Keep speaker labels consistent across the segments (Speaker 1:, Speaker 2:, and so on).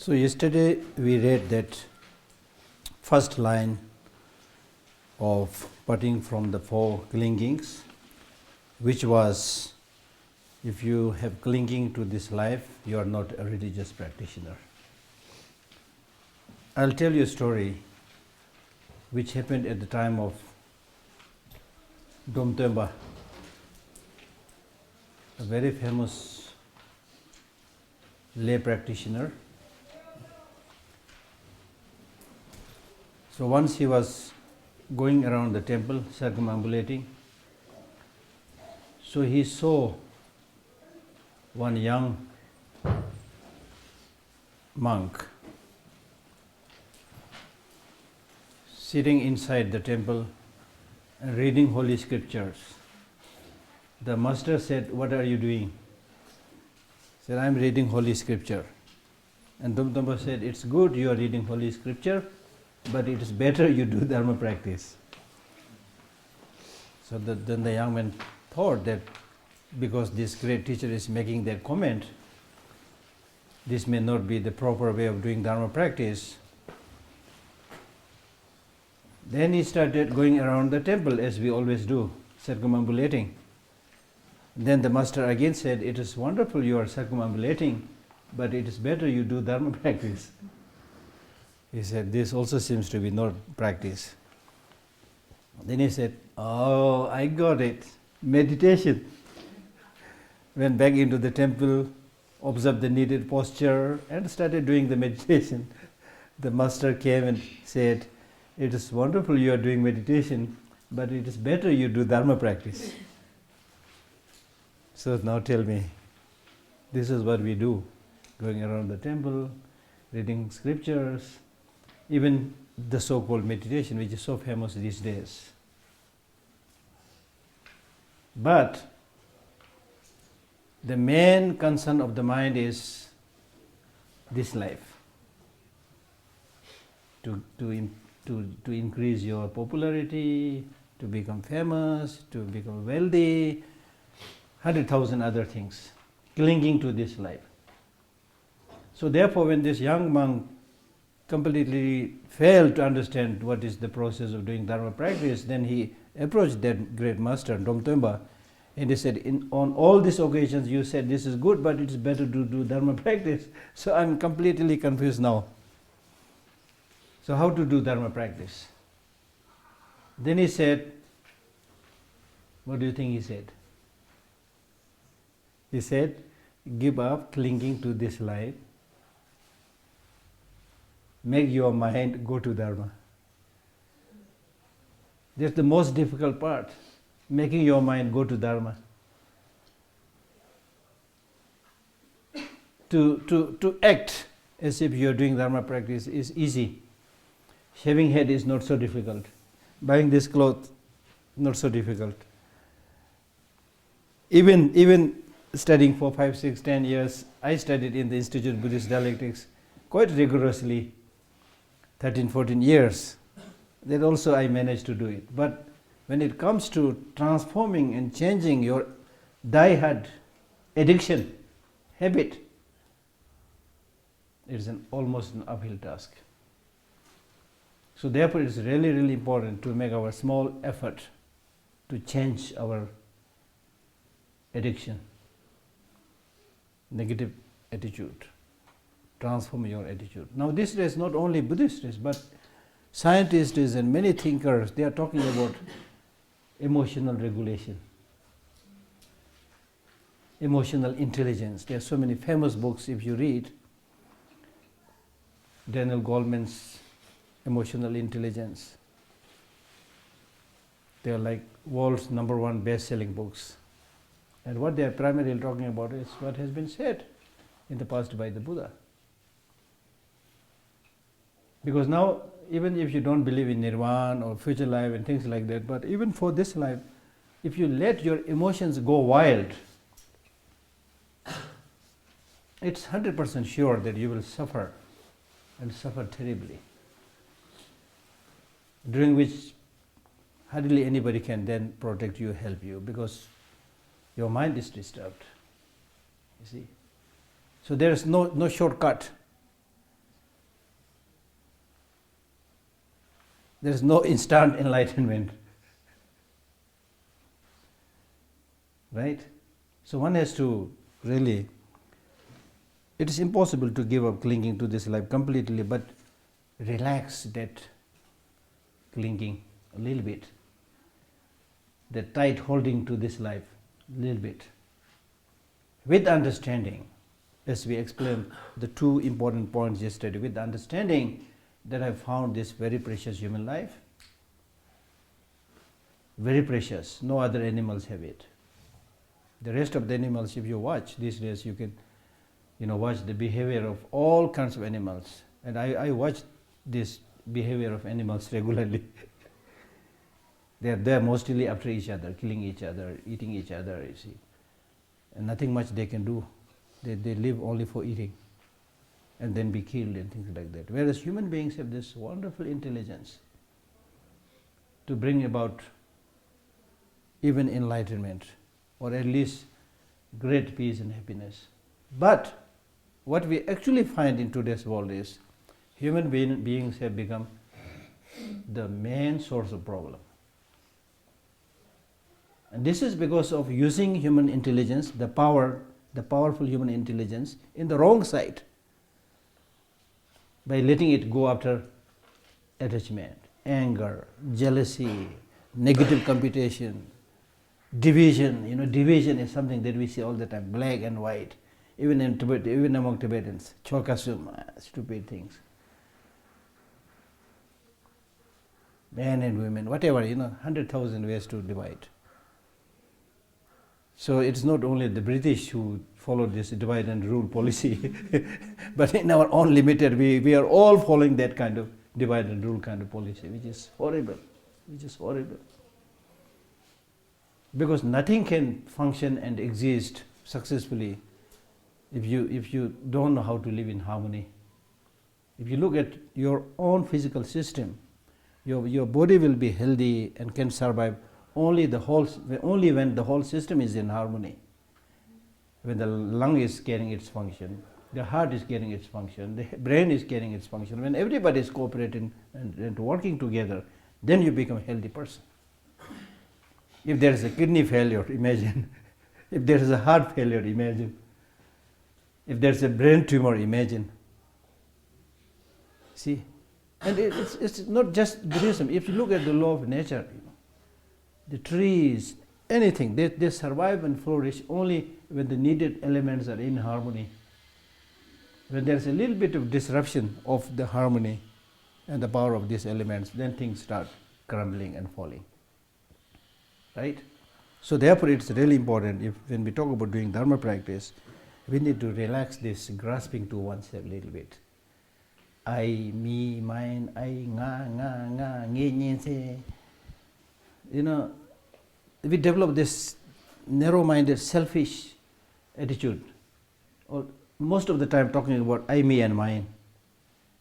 Speaker 1: So yesterday we read that first line of parting from the four clingings, which was, if you have clinging to this life, you are not a religious practitioner. I'll tell you a story which happened at the time of Domtemba, a very famous lay practitioner. So once he was going around the temple, circumambulating, so he saw one young monk sitting inside the temple and reading holy scriptures. The master said, "What are you doing?" He said, "I am reading holy scripture." And Domtemba said, "It's good you are reading holy scripture, but it is better you do Dharma practice." So then the young man thought that because this great teacher is making that comment, this may not be the proper way of doing Dharma practice. Then he started going around the temple as we always do, circumambulating. Then the master again said, "It is wonderful you are circumambulating, but it is better you do Dharma practice." He said, "This also seems to be not practice." Then he said, "Oh, I got it. Meditation." Went back into the temple, observed the needed posture, and started doing the meditation. The master came and said, "It is wonderful you are doing meditation, but it is better you do Dharma practice." So now tell me, this is what we do, going around the temple, reading scriptures, even the so-called meditation, which is so famous these days. But the main concern of the mind is this life, to increase your popularity, to become famous, to become wealthy, 100,000 other things, clinging to this life. So therefore, when this young monk completely failed to understand what is the process of doing Dharma practice, then he approached that great master, Domtemba, and he said, on all these occasions you said this is good, but it's better to do Dharma practice. So I'm completely confused now. So how to do Dharma practice? Then he said, what do you think he said? He said, "Give up clinging to this life. Make your mind go to Dharma." That's the most difficult part, making your mind go to Dharma. To act as if you are doing Dharma practice is easy. Shaving head is not so difficult. Buying this cloth, not so difficult. Even studying for 5, 6, 10 years, I studied in the Institute of Buddhist Dialectics quite rigorously, 13, 14 years. Then also I managed to do it. But when it comes to transforming and changing your die-hard addiction, habit, it is almost an uphill task. So therefore it is really, really important to make our small effort to change our addiction, negative attitude, transform your attitude. Now this is not only Buddhists, but scientists and many thinkers, they are talking about emotional regulation, emotional intelligence. There are so many famous books if you read. Daniel Goleman's Emotional Intelligence. They are like world's #1 best-selling books. And what they are primarily talking about is what has been said in the past by the Buddha. Because now, even if you don't believe in nirvana or future life and things like that, but even for this life, if you let your emotions go wild, it's 100% sure that you will suffer, and suffer terribly, during which hardly anybody can then protect you, help you, because your mind is disturbed. You see? So there is no shortcut. There is no instant enlightenment. Right? So one has to really, it is impossible to give up clinging to this life completely, but relax that clinging a little bit, that tight holding to this life a little bit, with understanding, as we explained the two important points yesterday, with the understanding that I found this very precious human life, very precious, no other animals have it. The rest of the animals, if you watch these days, you can watch the behavior of all kinds of animals. And I watch this behavior of animals regularly. They're mostly after each other, killing each other, eating each other, you see. And nothing much they can do. They live only for eating and then be killed and things like that. Whereas human beings have this wonderful intelligence to bring about even enlightenment, or at least great peace and happiness. But what we actually find in today's world is human beings have become the main source of problem. And this is because of using human intelligence, the powerful human intelligence, in the wrong side, by letting it go after attachment, anger, jealousy, negative computation, division. Division is something that we see all the time, black and white, even in Tibet, even among Tibetans, chokasum, stupid things. Men and women, whatever, 100,000 ways to divide. So it's not only the British who followed this divide and rule policy, but in our own limited, we are all following that kind of divide and rule kind of policy, which is horrible, Because nothing can function and exist successfully if you don't know how to live in harmony. If you look at your own physical system, your body will be healthy and can survive only when the whole system is in harmony. When the lung is getting its function, the heart is getting its function, the brain is getting its function. When everybody is cooperating and working together, then you become a healthy person. If there is a kidney failure, imagine. If there is a heart failure, imagine. If there is a brain tumor, imagine. See? And it's not just Buddhism. If you look at the law of nature, the trees, anything, they survive and flourish only when the needed elements are in harmony. When there is a little bit of disruption of the harmony and the power of these elements, then things start crumbling and falling. Right? So therefore it's really important, when we talk about doing Dharma practice, we need to relax this grasping to oneself a little bit. I, me, mine, I, nga, nge, nye, se. We develop this narrow-minded, selfish attitude, or most of the time talking about I, me and mine,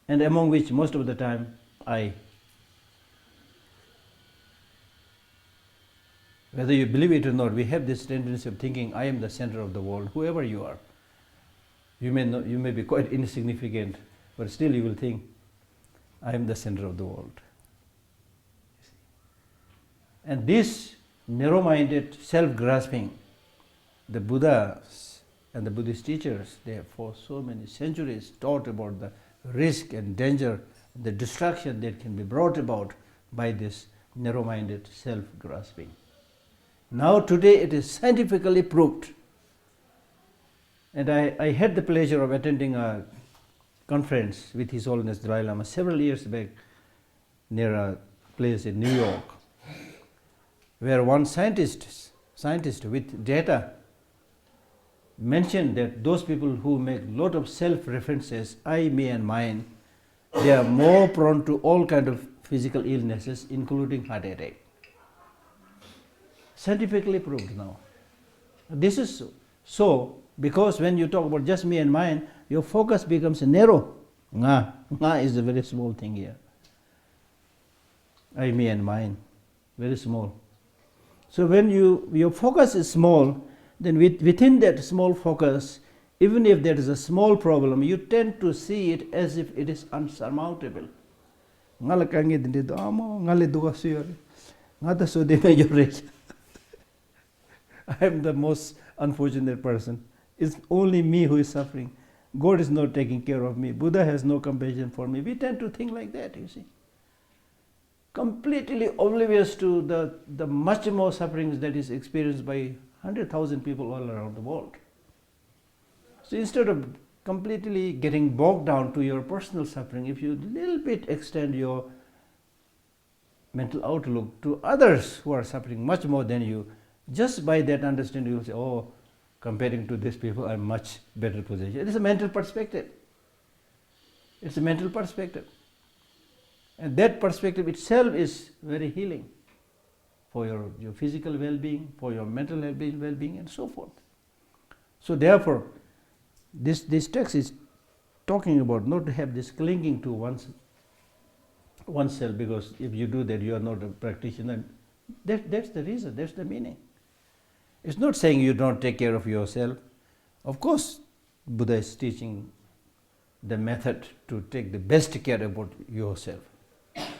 Speaker 1: and among which most of the time I. Whether you believe it or not, we have this tendency of thinking I am the center of the world, whoever you are. You may be quite insignificant, but still you will think I am the center of the world. And this narrow-minded self-grasping, the Buddhas and the Buddhist teachers, they have for so many centuries taught about the risk and danger, the destruction that can be brought about by this narrow-minded self-grasping. Now today it is scientifically proved. And I had the pleasure of attending a conference with His Holiness Dalai Lama several years back near a place in New York, where one scientist with data mentioned that those people who make a lot of self-references, I, me and mine, they are more prone to all kinds of physical illnesses, including heart attack. Scientifically proved now. This is so because when you talk about just me and mine, your focus becomes narrow. Nga is a very small thing here. I, me and mine, very small. So when your focus is small, then within that small focus, even if there is a small problem, you tend to see it as if it is unsurmountable. Ngala kangi dinde do amo ngale duga suyore. Ngata so de me yore. I am the most unfortunate person. It's only me who is suffering. God is not taking care of me. Buddha has no compassion for me. We tend to think like that, you see. Completely oblivious to the much more sufferings that is experienced by 100,000 people all around the world. So instead of completely getting bogged down to your personal suffering, if you little bit extend your mental outlook to others who are suffering much more than you, just by that understanding you will say, oh, comparing to these people, I'm much better position. It is a mental perspective. It's a mental perspective. And that perspective itself is very healing for your physical well-being, for your mental well-being, and so forth. So therefore, this text is talking about not to have this clinging to oneself, because if you do that, you are not a practitioner. That's the reason, that's the meaning. It's not saying you don't take care of yourself. Of course, Buddha is teaching the method to take the best care about yourself.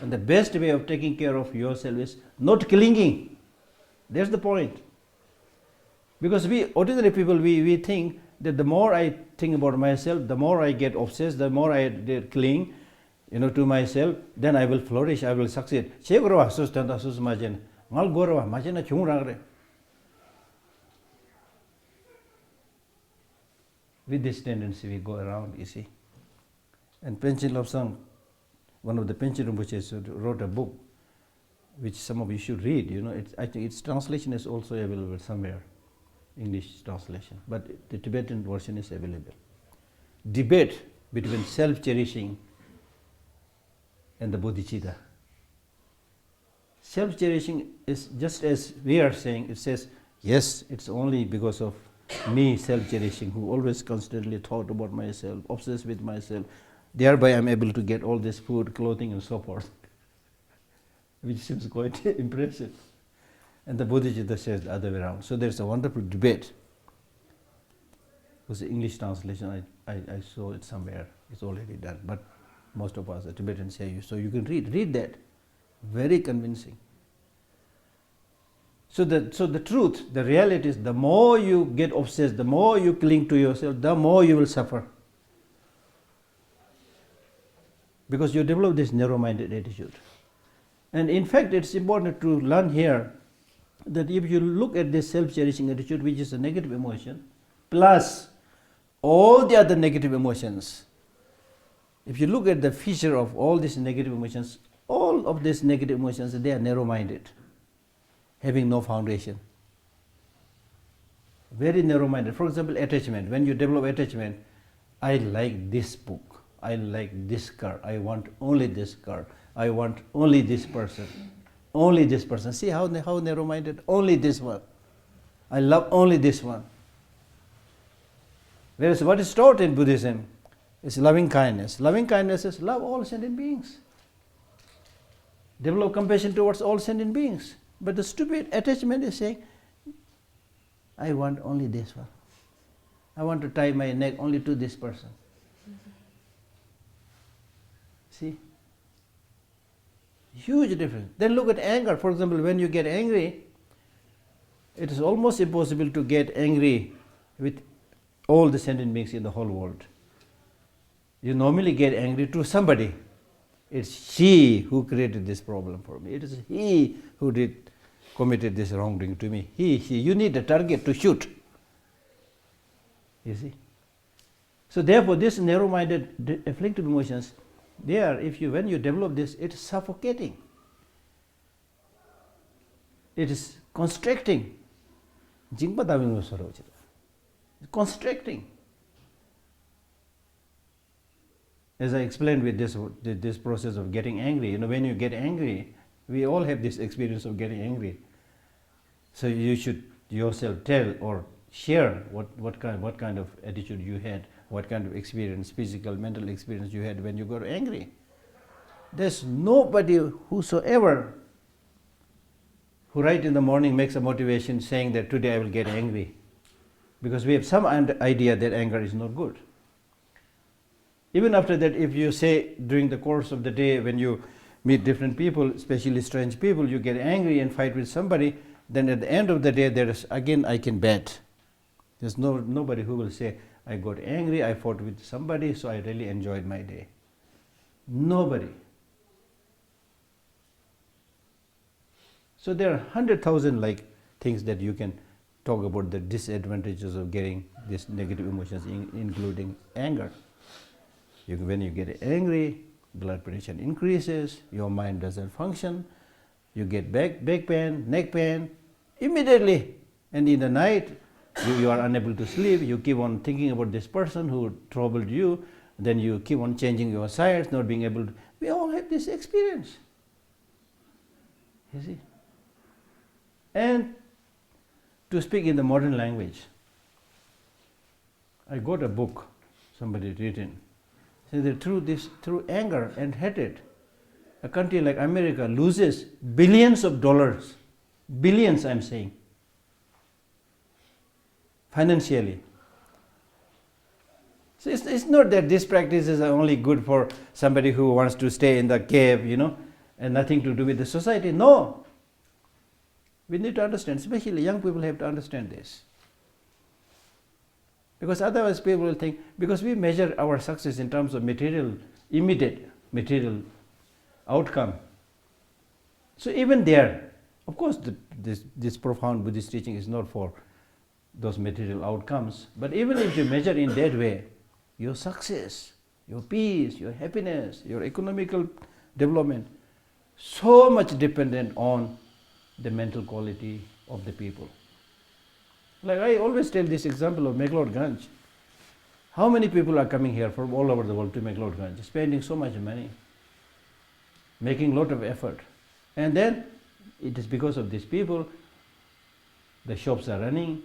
Speaker 1: And the best way of taking care of yourself is not clinging. That's the point. Because we ordinary people, we think that the more I think about myself, the more I get obsessed, the more I cling, to myself, then I will flourish, I will succeed. With this tendency we go around, you see. And Panchen Losang, one of the Panchen Rinpoches, wrote a book which some of you should read. I think its translation is also available somewhere, English translation, but the Tibetan version is available. Debate between self-cherishing and the bodhicitta. Self-cherishing is just as we are saying, it says, yes, it's only because of me self-cherishing, who always constantly thought about myself, obsessed with myself, thereby I am able to get all this food, clothing and so forth, which seems quite impressive. And the bodhicitta says the other way around. So there's a wonderful debate. It was the English translation, I saw it somewhere, it's already done, but most of us are Tibetans say, so you can read that, very convincing. So the truth, the reality is, the more you get obsessed, the more you cling to yourself, the more you will suffer. Because you develop this narrow-minded attitude. And in fact, it's important to learn here that if you look at this self-cherishing attitude, which is a negative emotion, plus all the other negative emotions, if you look at the feature of all these negative emotions, all of these negative emotions, they are narrow-minded, having no foundation. Very narrow-minded. For example, attachment. When you develop attachment, I like this book, I like this car, I want only this car, I want only this person, only this person. See how narrow-minded? Only this one. I love only this one. Whereas what is taught in Buddhism is loving kindness. Loving kindness is love all sentient beings. Develop compassion towards all sentient beings. But the stupid attachment is saying, I want only this one. I want to tie my neck only to this person. See? Huge difference. Then look at anger. For example, when you get angry, it is almost impossible to get angry with all the sentient beings in the whole world. You normally get angry to somebody. It's she who created this problem for me. It is he who committed this wrongdoing to me. He. You need a target to shoot. You see? So therefore, this narrow-minded, afflictive emotions, when you develop this, it is suffocating. It is constricting. Constricting. As I explained with this process of getting angry, when you get angry, we all have this experience of getting angry. So you should yourself tell or share what kind of attitude you had, what kind of experience, physical, mental experience you had when you got angry. There's nobody whosoever who right in the morning makes a motivation saying that today I will get angry, because we have some idea that anger is not good. Even after that, if you say during the course of the day when you meet different people, especially strange people, you get angry and fight with somebody, then at the end of the day, there is again I can bet. There's nobody who will say, I got angry, I fought with somebody, so I really enjoyed my day. Nobody. So there are 100,000 like things that you can talk about, the disadvantages of getting these negative emotions, including anger. When you get angry, blood pressure increases, your mind doesn't function, you get back pain, neck pain, immediately. And in the night, you are unable to sleep, you keep on thinking about this person who troubled you, then you keep on changing your sides, not being able to. We all have this experience. You see? And to speak in the modern language, I got a book somebody written. So that through anger and hatred, a country like America loses billions of dollars, billions I'm saying, financially. So it's not that these practices are only good for somebody who wants to stay in the cave, and nothing to do with the society. No. We need to understand, especially young people have to understand this. Because otherwise people will think, because we measure our success in terms of immediate material outcome. So even there, of course this profound Buddhist teaching is not for those material outcomes, but even if you measure in that way, your success, your peace, your happiness, your economical development, so much dependent on the mental quality of the people. Like I always tell this example of McLeodganj. How many people are coming here from all over the world to McLeodganj, spending so much money, making a lot of effort. And then it is because of these people, the shops are running,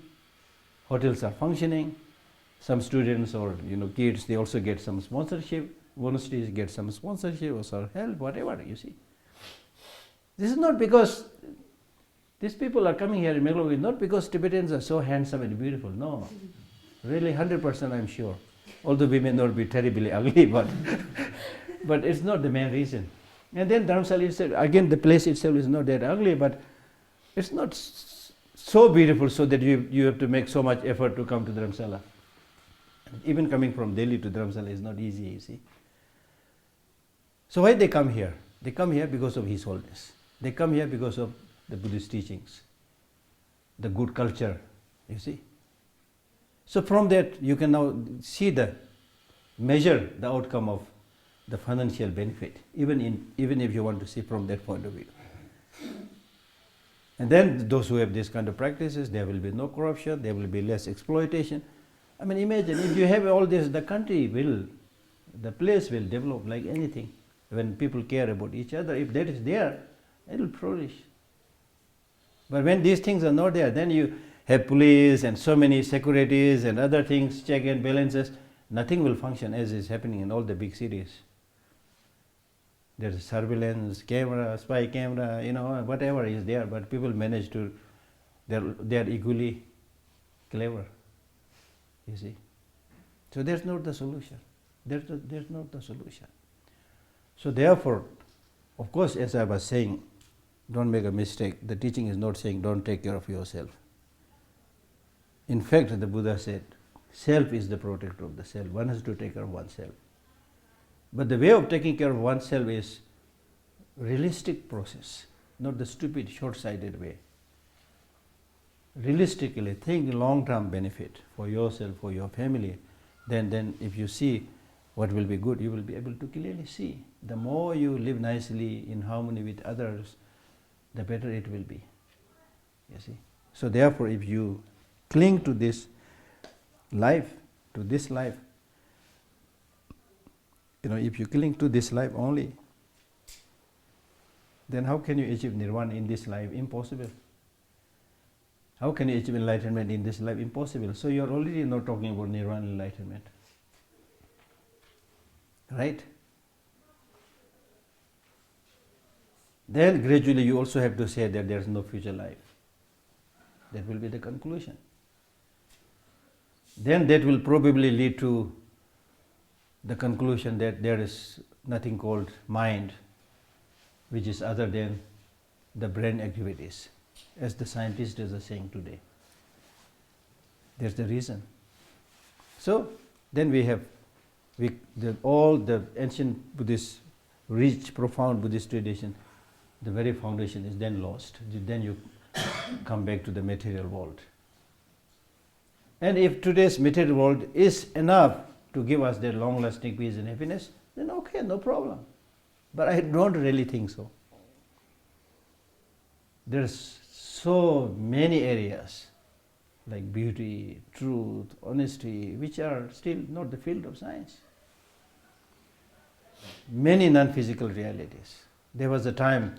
Speaker 1: hotels are functioning, some students or kids, they also get some sponsorship, monasteries get some sponsorship or some help, whatever, you see. This is not because these people are coming here in Meghalaya, not because Tibetans are so handsome and beautiful, no. Really 100% I'm sure. Although we may not be terribly ugly, but it's not the main reason. And then Dharamsala itself, again the place itself is not that ugly, but it's not so beautiful so that you have to make so much effort to come to Dharamsala. Even coming from Delhi to Dharamsala is not easy, you see. So why they come here? They come here because of His Holiness. They come here because of the Buddhist teachings, the good culture, you see. So from that you can now measure the outcome of the financial benefit, even if you want to see from that point of view. And then those who have this kind of practices, there will be no corruption, there will be less exploitation. I mean, imagine if you have all this, the place will develop like anything. When people care about each other, if that is there, it will flourish. But when these things are not there, then you have police and so many securities and other things, check and balances, nothing will function as is happening in all the big cities. There's surveillance, camera, spy camera, whatever is there, but people manage to, they are equally clever, you see. So that's not the solution. There's not the solution. So therefore, of course, as I was saying, don't make a mistake. The teaching is not saying don't take care of yourself. In fact, the Buddha said, self is the protector of the self. One has to take care of oneself. But the way of taking care of oneself is realistic process, not the stupid, short-sighted way. Realistically, think long-term benefit for yourself, for your family. Then if you see what will be good, you will be able to clearly see. The more you live nicely in harmony with others, the better it will be. You see. So therefore, if you cling to this life, if you cling to this life only, then how can you achieve nirvana in this life? Impossible. How can you achieve enlightenment in this life? Impossible. So you are already not talking about nirvana enlightenment. Right? Then gradually you also have to say that there is no future life. That will be the conclusion. Then that will probably lead to the conclusion that there is nothing called mind, which is other than the brain activities, as the scientists are saying today. There's the reason. So then we have all the ancient Buddhist, rich, profound Buddhist tradition, the very foundation is then lost. Then you come back to the material world. And if today's material world is enough to give us that long-lasting peace and happiness, then okay, no problem. But I don't really think so. There's so many areas like beauty, truth, honesty, which are still not the field of science. Many non-physical realities. There was a time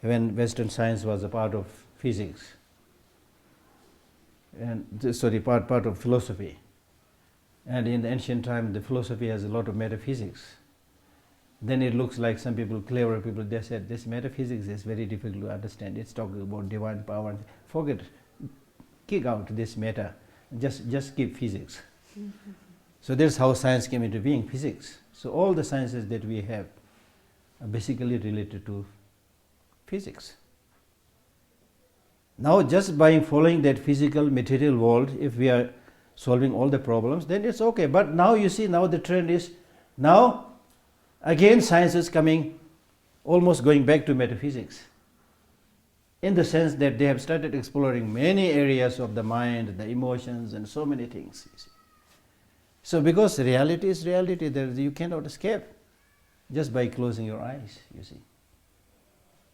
Speaker 1: when Western science was a part of physics, and part of philosophy. And in the ancient time, the philosophy has a lot of metaphysics. Then it looks like some people, clever people, they said this metaphysics is very difficult to understand. It's talking about divine power. Forget it. Kick out this meta. Just keep physics. Mm-hmm. So that's how science came into being, physics. So all the sciences that we have are basically related to physics. Now just by following that physical material world, if we are solving all the problems, then it's okay. But now you see, now the trend is, now again science is coming, almost going back to metaphysics, in the sense that they have started exploring many areas of the mind, the emotions, and so many things. You see. So because reality is reality, you cannot escape just by closing your eyes, you see.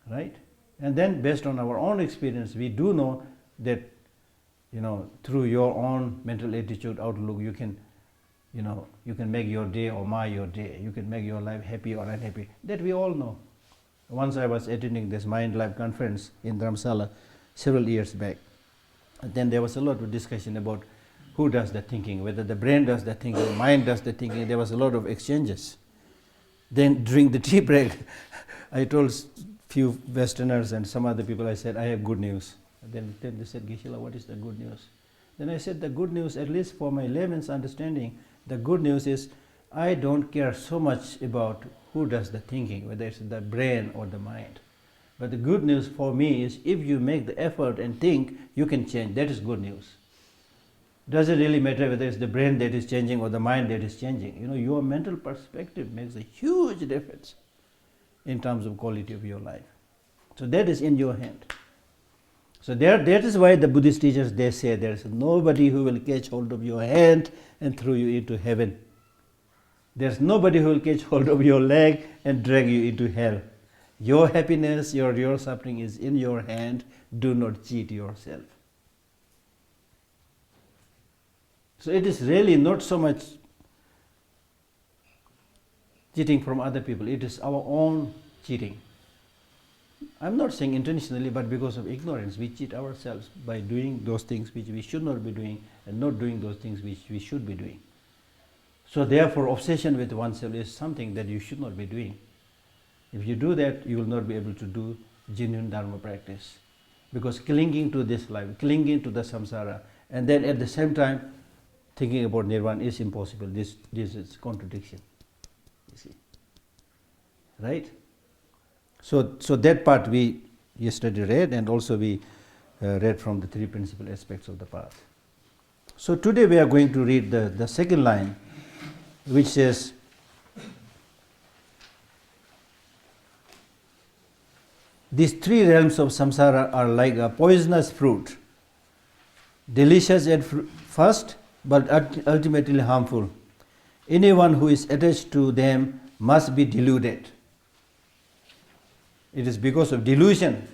Speaker 1: Right? And then based on our own experience, we do know that, through your own mental attitude, outlook, you can make your day or mar your day. You can make your life happy or unhappy. That we all know. Once I was attending this Mind Life conference in Dharamsala several years back. And then there was a lot of discussion about who does the thinking, whether the brain does the thinking, the mind does the thinking. There was a lot of exchanges. Then during the tea break, I told few Westerners and some other people, I said, I have good news. And then they said, Geshe, what is the good news? Then I said, the good news, at least for my layman's understanding, the good news is I don't care so much about who does the thinking, whether it's the brain or the mind. But the good news for me is if you make the effort and think, you can change. That is good news. Doesn't really matter whether it's the brain that is changing or the mind that is changing. Your mental perspective makes a huge difference in terms of quality of your life. So that is in your hand. So that is why the Buddhist teachers, they say there is nobody who will catch hold of your hand and throw you into heaven. There's nobody who will catch hold of your leg and drag you into hell. Your happiness, your suffering is in your hand. Do not cheat yourself. So it is really not so much cheating from other people. It is our own cheating. I'm not saying intentionally, but because of ignorance, we cheat ourselves by doing those things which we should not be doing and not doing those things which we should be doing. So therefore, obsession with oneself is something that you should not be doing. If you do that, you will not be able to do genuine Dharma practice. Because clinging to this life, clinging to the samsara, and then at the same time thinking about nirvana is impossible. This is contradiction. You see. Right? So that part we yesterday read, and also we read from the three principal aspects of the path. So today we are going to read the second line, which says, these three realms of samsara are like a poisonous fruit, delicious at first, but ultimately harmful. Anyone who is attached to them must be deluded. It is because of delusion.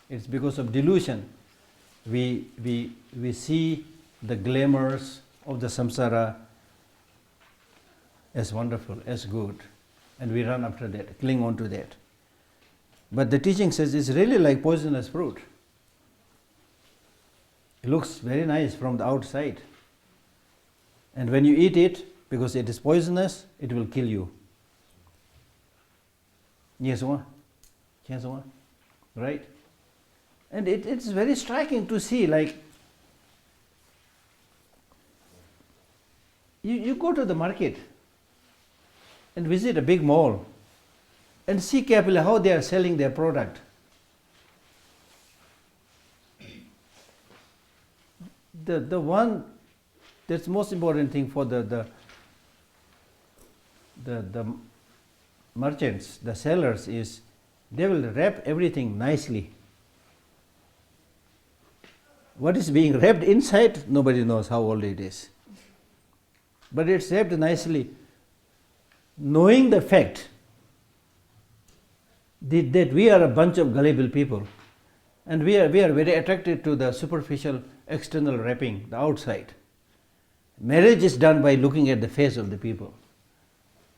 Speaker 1: It's because of delusion we see the glamours of the samsara as wonderful, as good, and we run after that, cling on to that. But the teaching says it's really like poisonous fruit. It looks very nice from the outside, and when you eat it, because it is poisonous, it will kill you. Yes, right? And it's very striking to see, like, you go to the market and visit a big mall. and see carefully how they are selling their product. The one that's most important thing for the merchants, the sellers, is they will wrap everything nicely. What is being wrapped inside, nobody knows how old it is. But it's wrapped nicely, knowing the fact that we are a bunch of gullible people, and we are very attracted to the superficial external wrapping, the outside. Marriage is done by looking at the face of the people.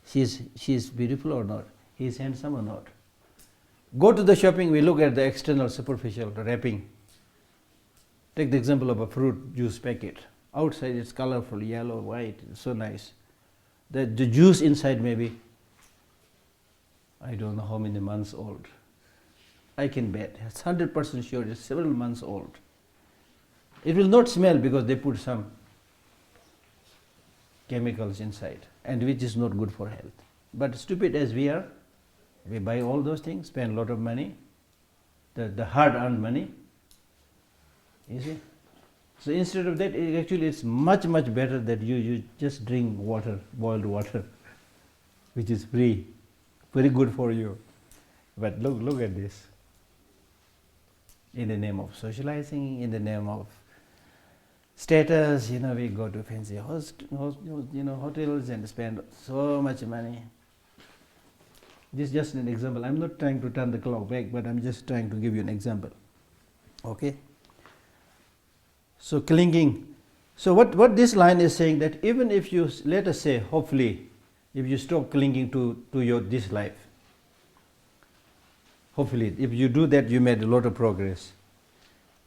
Speaker 1: She is beautiful or not, he is handsome or not. Go to the shopping, we look at the external superficial wrapping. Take the example of a fruit juice packet. Outside it's colorful, yellow, white, it's so nice. The juice inside may be, I don't know how many months old. I can bet, it's 100% sure it's several months old. It will not smell because they put some chemicals inside, and which is not good for health. But stupid as we are, we buy all those things, spend a lot of money, the hard-earned money. You see? So instead of that, actually it's much better that you just drink water, boiled water, which is free, very good for you. But look at this. In the name of socializing, in the name of status, we go to fancy hotels and spend so much money. This is just an example. I'm not trying to turn the clock back, but I'm just trying to give you an example. Okay? So clinging. So what this line is saying, that even if you, let us say, hopefully, if you stop clinging to this life, hopefully, if you do that, you made a lot of progress.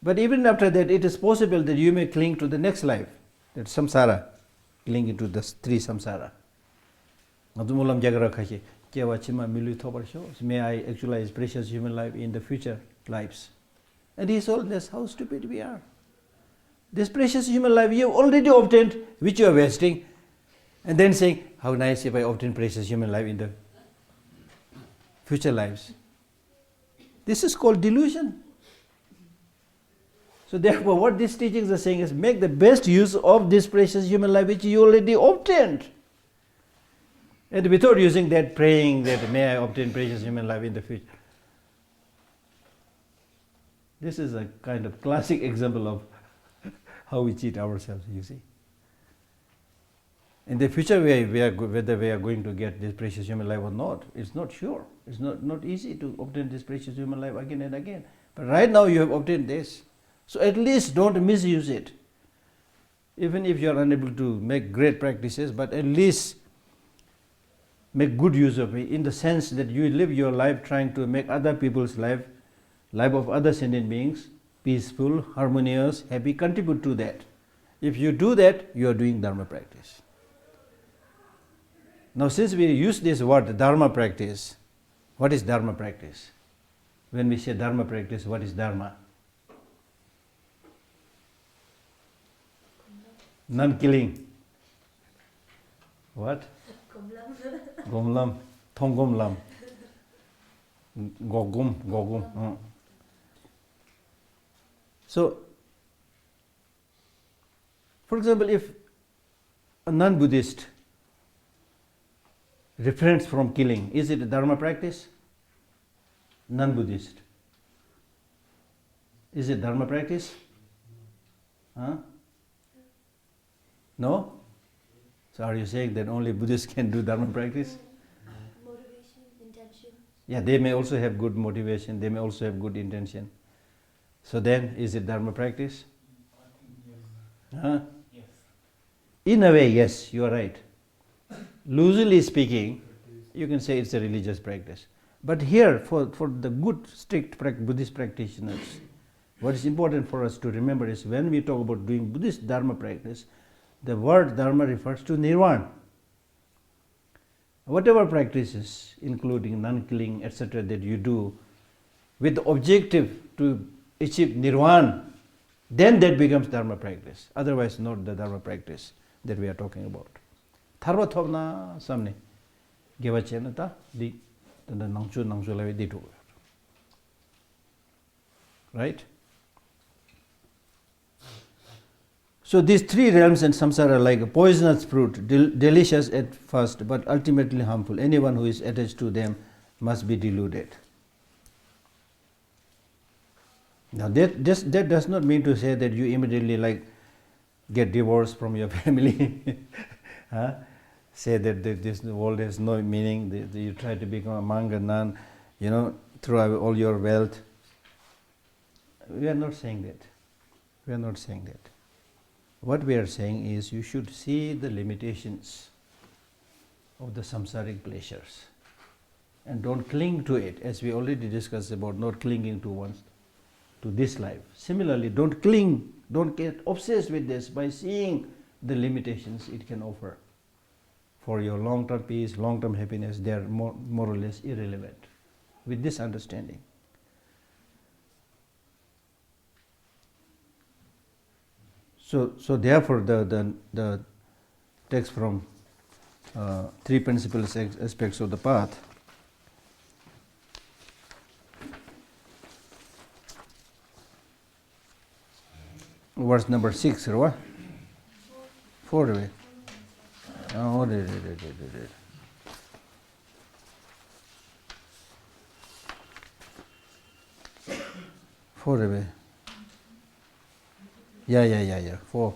Speaker 1: But even after that, it is possible that you may cling to the next life, that samsara, clinging to the three samsara. May I actualize precious human life in the future lives. And he told us how stupid we are. This precious human life you have already obtained, which you are wasting, and then saying, how nice if I obtain precious human life in the future lives. This is called delusion. So therefore, what these teachings are saying is, make the best use of this precious human life which you already obtained. And without using that, praying that may I obtain precious human life in the future. This is a kind of classic example of how we cheat ourselves, you see. In the future, whether we are going to get this precious human life or not, it's not sure. It's not easy to obtain this precious human life again and again. But right now you have obtained this. So at least don't misuse it. Even if you are unable to make great practices, but at least make good use of it, in the sense that you live your life trying to make other people's life of other sentient beings, peaceful, harmonious, happy, contribute to that. If you do that, you are doing Dharma practice. Now since we use this word Dharma practice, what is Dharma practice? When we say Dharma practice, what is Dharma? Non-killing. What? Gomlam. Thongomlam. Gogum. So, for example, if a non-Buddhist refrains from killing, is it a Dharma practice? Non-Buddhist. Is it Dharma practice? Huh? No? So are you saying that only Buddhists can do Dharma practice?
Speaker 2: Motivation, intention.
Speaker 1: Yeah, they may also have good motivation, they may also have good intention. So then, is it Dharma practice?
Speaker 3: Yes.
Speaker 1: Huh?
Speaker 3: Yes.
Speaker 1: In a way, yes, you are right. Loosely speaking, you can say it's a religious practice. But here, for the good, strict Buddhist practitioners, what is important for us to remember is, when we talk about doing Buddhist Dharma practice, the word Dharma refers to Nirvana. Whatever practices, including non-killing, etc., that you do with the objective to achieve Nirvana, then that becomes Dharma practice. Otherwise, not the Dharma practice that we are talking about. Tharva thopna samne. Gyaltsen ta di tanda nangchu lawe ditu. Right? So these three realms in samsara are like a poisonous fruit, delicious at first but ultimately harmful. Anyone who is attached to them must be deluded. Now that does not mean to say that you immediately like get divorced from your family. Say that this world has no meaning, that you try to become a monk and nun, throw all your wealth. We are not saying that. We are not saying that. What we are saying is you should see the limitations of the samsaric pleasures and don't cling to it, as we already discussed about not clinging to this life. Similarly, don't cling, don't get obsessed with this by seeing the limitations it can offer. For your long-term peace, long-term happiness, they are more or less irrelevant. With this understanding. So therefore, the text from three principal aspects of the path. Verse number 6, or what? 4 away. Oh, four away. Yeah. 4.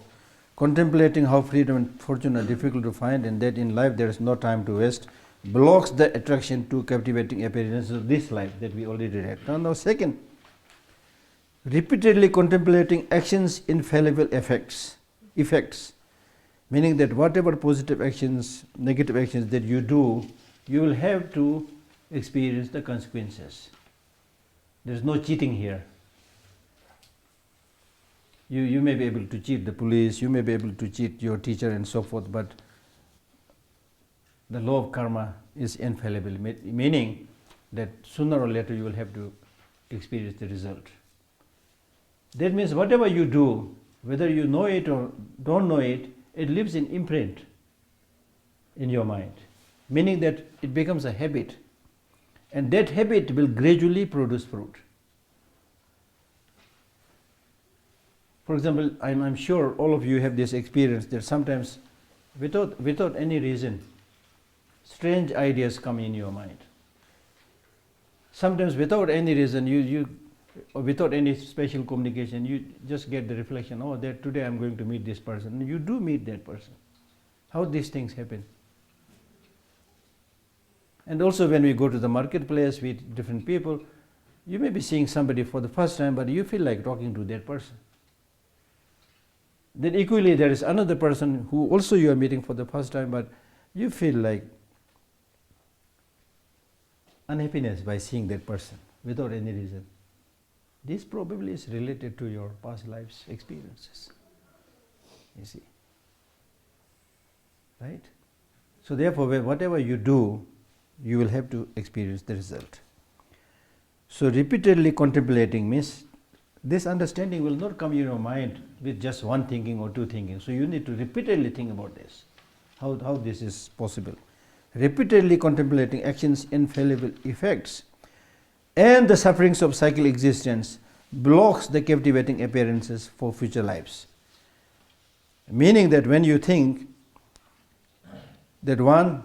Speaker 1: Contemplating how freedom and fortune are difficult to find, and that in life there is no time to waste, blocks the attraction to captivating appearances of this life that we already read. Now, second, repeatedly contemplating actions' infallible effects, meaning that whatever positive actions, negative actions that you do, you will have to experience the consequences. There is no cheating here. You may be able to cheat the police, you may be able to cheat your teacher and so forth, but the law of karma is infallible, meaning that sooner or later you will have to experience the result. That means whatever you do, whether you know it or don't know it, it leaves an imprint in your mind, meaning that it becomes a habit, and that habit will gradually produce fruit. For example, I'm sure all of you have this experience that sometimes without any reason, strange ideas come in your mind. Sometimes without any reason, you or without any special communication, you just get the reflection, oh, that today I'm going to meet this person. And you do meet that person. How these things happen? And also when we go to the marketplace with different people, you may be seeing somebody for the first time, but you feel like talking to that person. Then equally there is another person who also you are meeting for the first time, but you feel like unhappiness by seeing that person without any reason. This probably is related to your past life's experiences. You see. Right? So therefore, whatever you do, you will have to experience the result. So repeatedly contemplating means this understanding will not come in your mind with just one thinking or two thinking. So you need to repeatedly think about this, how this is possible. Repeatedly contemplating actions' infallible effects and the sufferings of cyclic existence blocks the captivating appearances for future lives. Meaning that when you think that one,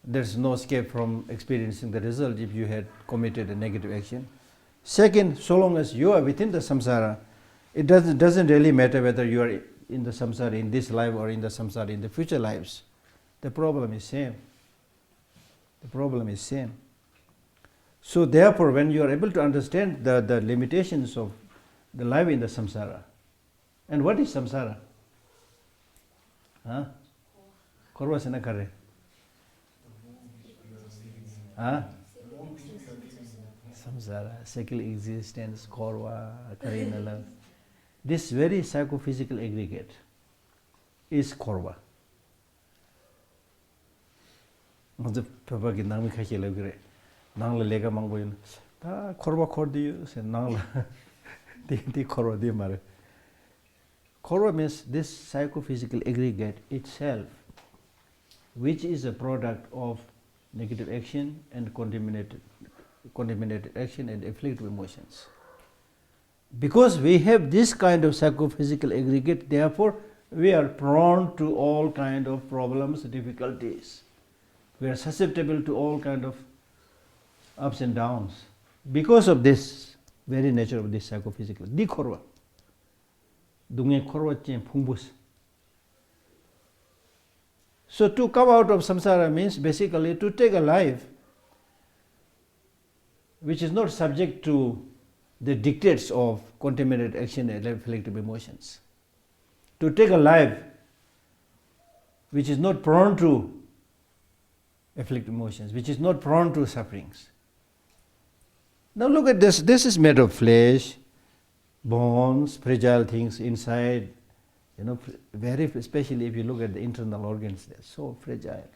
Speaker 1: there's no escape from experiencing the result if you had committed a negative action. Second, so long as you are within the samsara, it doesn't really matter whether you are in the samsara in this life or in the samsara in the future lives. The problem is same. The problem is same. So therefore, when you are able to understand the limitations of the life in the samsara, and what is samsara? Korwa sena kare. Samsara, cyclic existence, korwa, karinala. This very psychophysical aggregate is korwa. Mazu papa ki nangmi khashi lagre. Nangla lega mangboyin. Ta korwa kordiyo se nangla. Di korwa di mare. Korwa means this psychophysical aggregate itself, which is a product of negative action and contaminated contaminated action and afflictive emotions. Because we have this kind of psychophysical aggregate, therefore we are prone to all kind of problems, difficulties. We are susceptible to all kind of ups and downs because of this very nature of this psychophysical. Di khorwa. Dunge khorwa chen phungbus. So to come out of samsara means basically to take a life which is not subject to the dictates of contaminated action and afflictive emotions. To take a life which is not prone to afflictive emotions, which is not prone to sufferings. Now look at this. This is made of flesh, bones, fragile things inside. You know, very especially if you look at the internal organs, they're so fragile.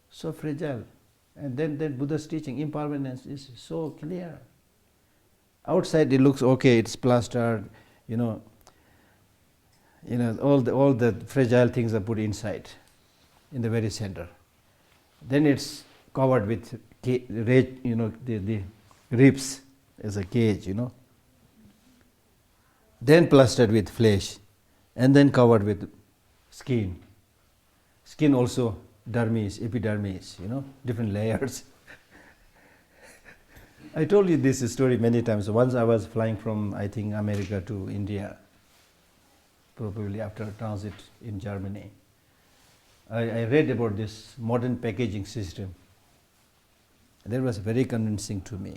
Speaker 1: So fragile. And then Buddha's teaching, impermanence, is so clear. Outside it looks okay, it's plastered, all the fragile things are put inside, in the very center. Then it's covered with the ribs as a cage, Then plastered with flesh, and then covered with skin. Skin also dermis, epidermis, different layers. I told you this story many times. Once I was flying from, I think, America to India, probably after a transit in Germany. I read about this modern packaging system. That was very convincing to me.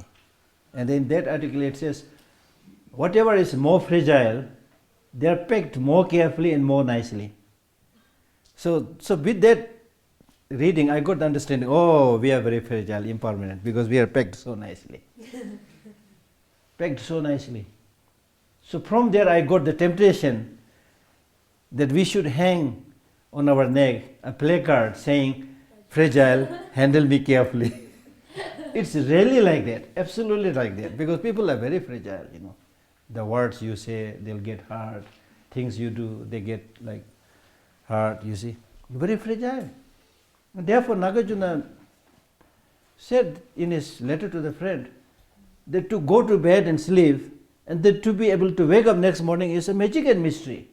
Speaker 1: And in that article it says, whatever is more fragile, they are packed more carefully and more nicely. So with that reading, I got the understanding, we are very fragile, impermanent, because we are packed so nicely. Packed so nicely. So from there I got the temptation that we should hang on our neck a placard saying, fragile, handle me carefully. It's really like that, absolutely like that, because people are very fragile, The words you say, they'll get hurt. Things you do, they get hurt, you see. Very fragile. And therefore Nagarjuna said in his letter to the friend that to go to bed and sleep and that to be able to wake up next morning is a magic and mystery.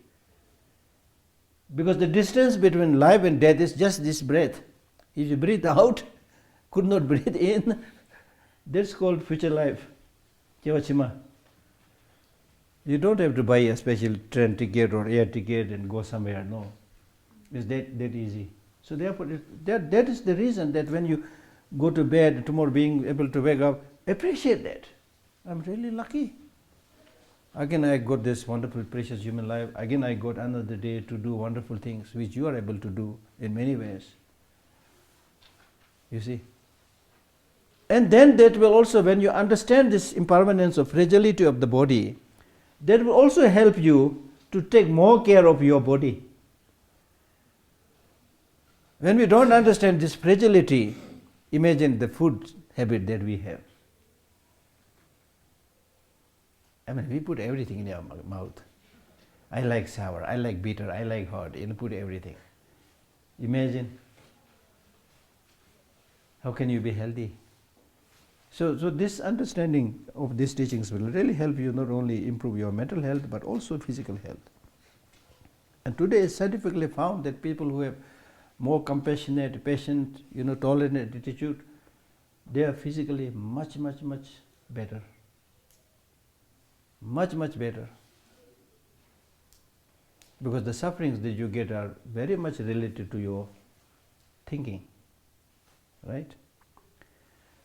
Speaker 1: Because the distance between life and death is just this breath. If you breathe out, could not breathe in, that's called future life. Kevachima. You don't have to buy a special train ticket or air ticket and go somewhere, no. It's that easy. So therefore, that is the reason that when you go to bed, tomorrow being able to wake up, appreciate that. I'm really lucky. Again I got this wonderful, precious human life. Again I got another day to do wonderful things which you are able to do in many ways. You see? And then that will also, when you understand this impermanence of fragility of the body, that will also help you to take more care of your body. When we don't understand this fragility, imagine the food habit that we have. We put everything in our mouth. I like sour, I like bitter, I like hot, put everything. Imagine. How can you be healthy? So this understanding of these teachings will really help you not only improve your mental health but also physical health. And today it's scientifically found that people who have more compassionate, patient, tolerant attitude, they are physically much better. Much better. Because the sufferings that you get are very much related to your thinking. Right?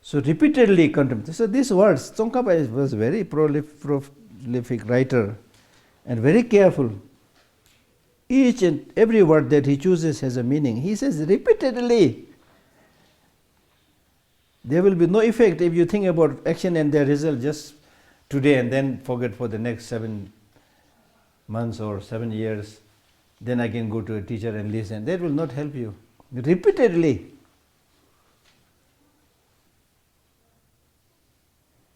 Speaker 1: So repeatedly contemplate. So these words, Tsongkhapa was very prolific writer and very careful. Each and every word that he chooses has a meaning. He says repeatedly. There will be no effect if you think about action and their result just today and then forget for the next 7 months or 7 years. Then again go to a teacher and listen. That will not help you. Repeatedly.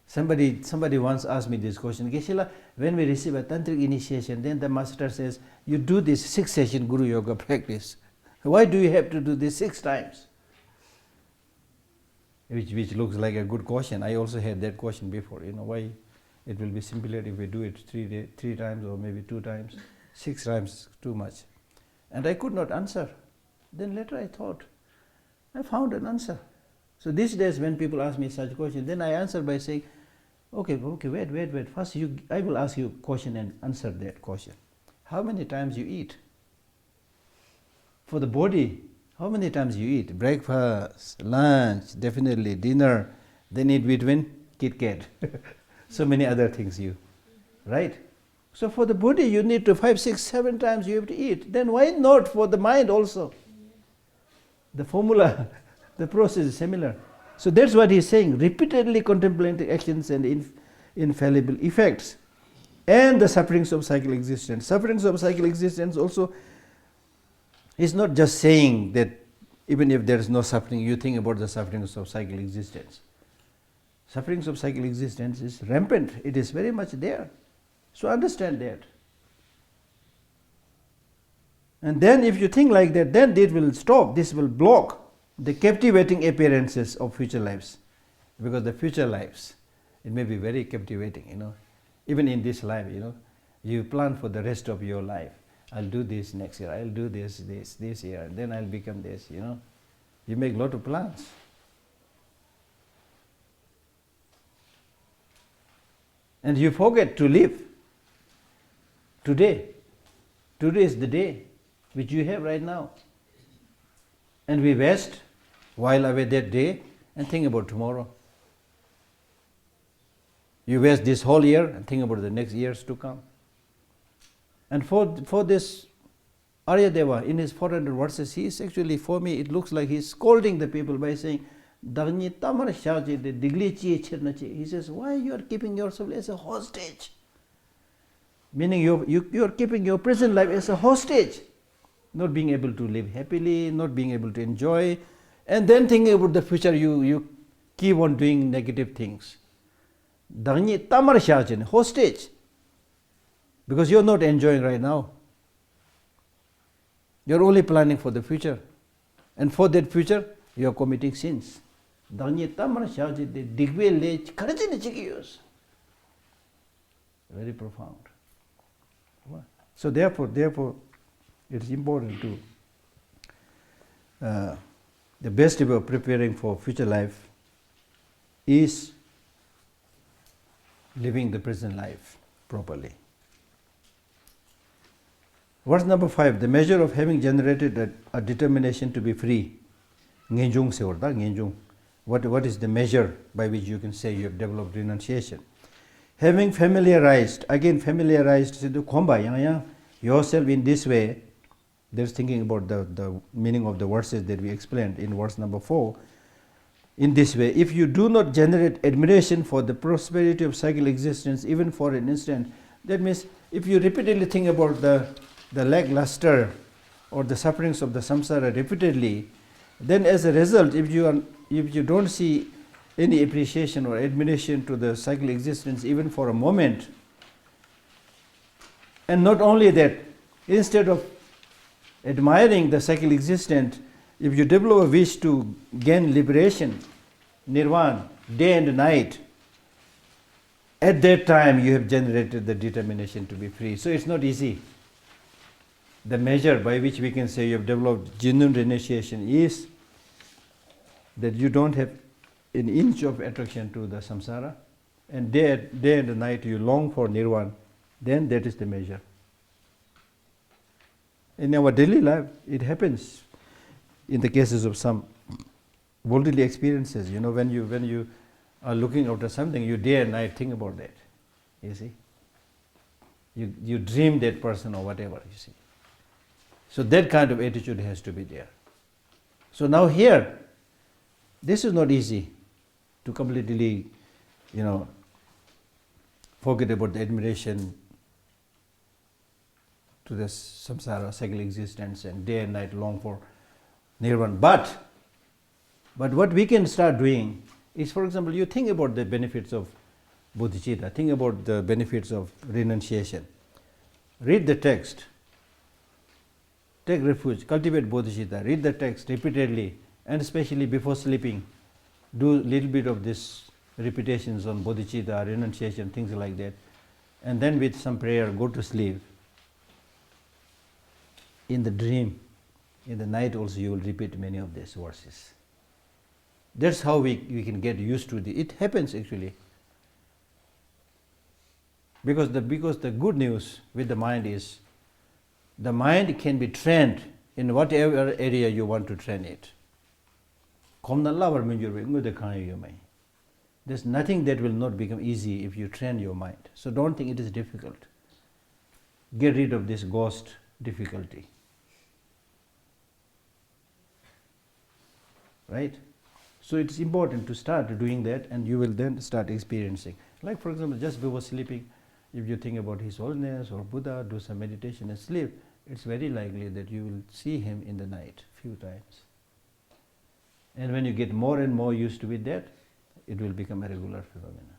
Speaker 1: Somebody once asked me this question, Geshe, when we receive a tantric initiation, then the master says, you do this 6 session Guru Yoga practice. Why do you have to do this 6 times? which looks like a good question. I also had that question before. Why it will be simpler if we do it three times or maybe 2 times, 6 times too much. And I could not answer. Then later I thought, I found an answer. So these days when people ask me such questions, then I answer by saying, okay, wait. First I will ask you a question and answer that question. How many times you eat? For the body, how many times you eat? Breakfast, lunch, definitely dinner, then in between, Kit Kat. So many other things right? So for the body you need to 5, 6, 7 times you have to eat. Then why not for the mind also? The formula, the process is similar. So that's what he's saying, repeatedly contemplating actions and infallible effects. And the sufferings of cycle existence. Sufferings of cycle existence also is not just saying that even if there is no suffering, you think about the sufferings of cycle existence. Sufferings of cycle existence is rampant. It is very much there. So understand that. And then if you think like that, then it will stop. This will block the captivating appearances of future lives. Because the future lives, it may be very captivating, Even in this life, you plan for the rest of your life. I'll do this next year, I'll do this year, then I'll become this, You make a lot of plans. And you forget to live today. Today is the day which you have right now. And we waste while away that day and think about tomorrow. You waste this whole year and think about the next years to come. And for this Aryadeva, in his 400 verses, he is actually, for me, it looks like he is scolding the people by saying, he says, why you are keeping yourself as a hostage? Meaning you are keeping your present life as a hostage. Not being able to live happily, not being able to enjoy, and then thinking about the future, you keep on doing negative things. Hostage. Because you are not enjoying right now. You are only planning for the future. And for that future, you are committing sins. Very profound. So therefore, it is important to the best way of preparing for future life is living the present life properly. Verse number 5, the measure of having generated a determination to be free. What is the measure by which you can say you have developed renunciation? Having familiarized yourself in this way, there's thinking about the meaning of the verses that we explained in verse number 4. In this way, if you do not generate admiration for the prosperity of cycle existence even for an instant, that means if you repeatedly think about the lackluster or the sufferings of the samsara repeatedly, then as a result, if you don't see any appreciation or admiration to the cycle existence even for a moment, and not only that, instead of admiring the cycle existence, if you develop a wish to gain liberation, nirvana, day and night, at that time you have generated the determination to be free. So it's not easy. The measure by which we can say you have developed genuine renunciation is that you don't have an inch of attraction to the samsara, and day and night you long for nirvana, then that is the measure. In our daily life, it happens in the cases of some bodily experiences. When you are looking after something, you day and night think about that. You see, you dream that person or whatever. You see, so that kind of attitude has to be there. So now here, this is not easy to completely, forget about the admiration to the samsara, cycle existence, and day and night long for nirvana. But what we can start doing is, for example, you think about the benefits of bodhicitta, think about the benefits of renunciation. Read the text, take refuge, cultivate bodhicitta, read the text repeatedly, and especially before sleeping. do little bit of this repetitions on bodhicitta, renunciation, things like that, and then with some prayer go to sleep. In the dream, in the night also you will repeat many of these verses. That's how we can get used to it happens actually. Because the good news with the mind is, the mind can be trained in whatever area you want to train it. There's nothing that will not become easy if you train your mind. So don't think it is difficult. Get rid of this ghost difficulty. Right? So it's important to start doing that, and you will then start experiencing. Like for example, just before sleeping, if you think about His Holiness or Buddha, do some meditation and sleep, it's very likely that you will see him in the night few times. And when you get more and more used to with that, it will become a regular phenomena.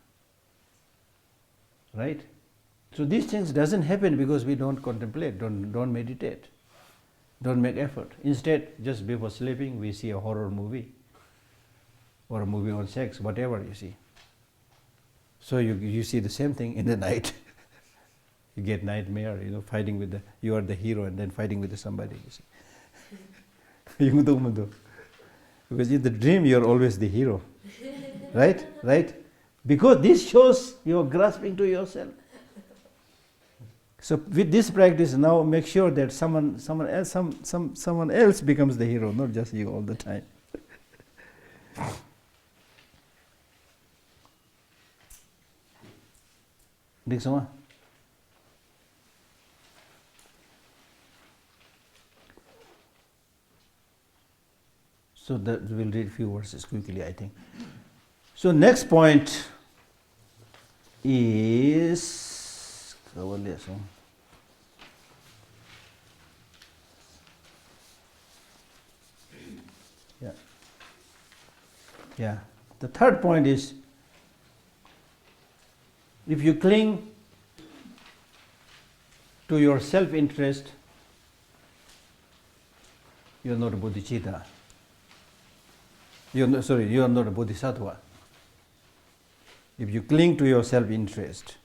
Speaker 1: Right? So these things doesn't happen because we don't contemplate, don't meditate, don't make effort. Instead, just before sleeping, we see a horror movie or a movie on sex, whatever you see. So you see the same thing in the night. You get nightmare, fighting with you are the hero and then fighting with somebody, you see. Because in the dream you are always the hero. Right? Right? Because this shows you are grasping to yourself. So with this practice now make sure that someone else becomes the hero, not just you all the time. Next one. So that we'll read a few verses quickly, I think. So next point is Yeah. The third point is, if you cling to your self-interest, you are not a bodhicitta. You are not a bodhisattva. If you cling to your self-interest,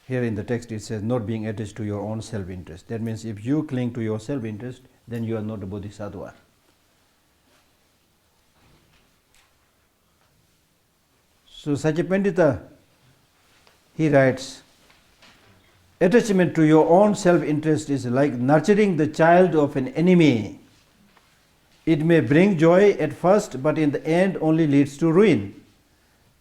Speaker 1: here in the text it says not being attached to your own self-interest. That means if you cling to your self-interest, then you are not a bodhisattva. So Sakya Pandita, he writes, attachment to your own self-interest is like nurturing the child of an enemy. It may bring joy at first, but in the end only leads to ruin.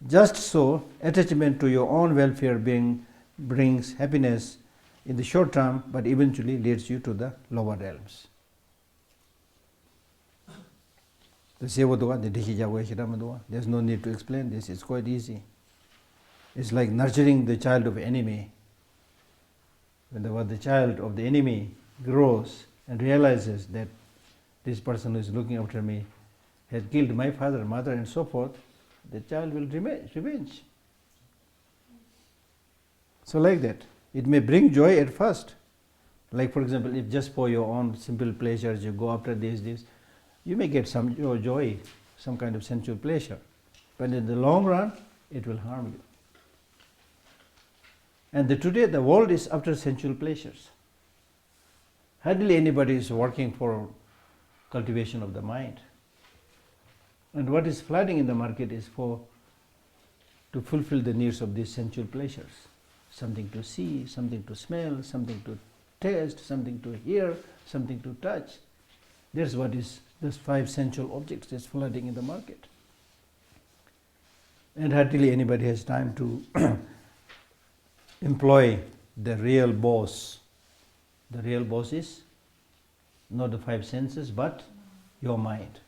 Speaker 1: Just so, attachment to your own welfare brings happiness in the short term, but eventually leads you to the lower realms. There's no need to explain this, it's quite easy. It's like nurturing the child of enemy. When the child of the enemy grows and realizes that this person who is looking after me has killed my father, mother and so forth, the child will revenge. So like that. It may bring joy at first. Like for example, if just for your own simple pleasures you go after this, you may get some joy, some kind of sensual pleasure. But in the long run, it will harm you. And today the world is after sensual pleasures. Hardly anybody is working for cultivation of the mind. And what is flooding in the market is to fulfill the needs of these sensual pleasures. Something to see, something to smell, something to taste, something to hear, something to touch. That's what is, those 5 sensual objects is flooding in the market. And hardly anybody has time to employ the real boss. The real boss is not the 5 senses, but your mind.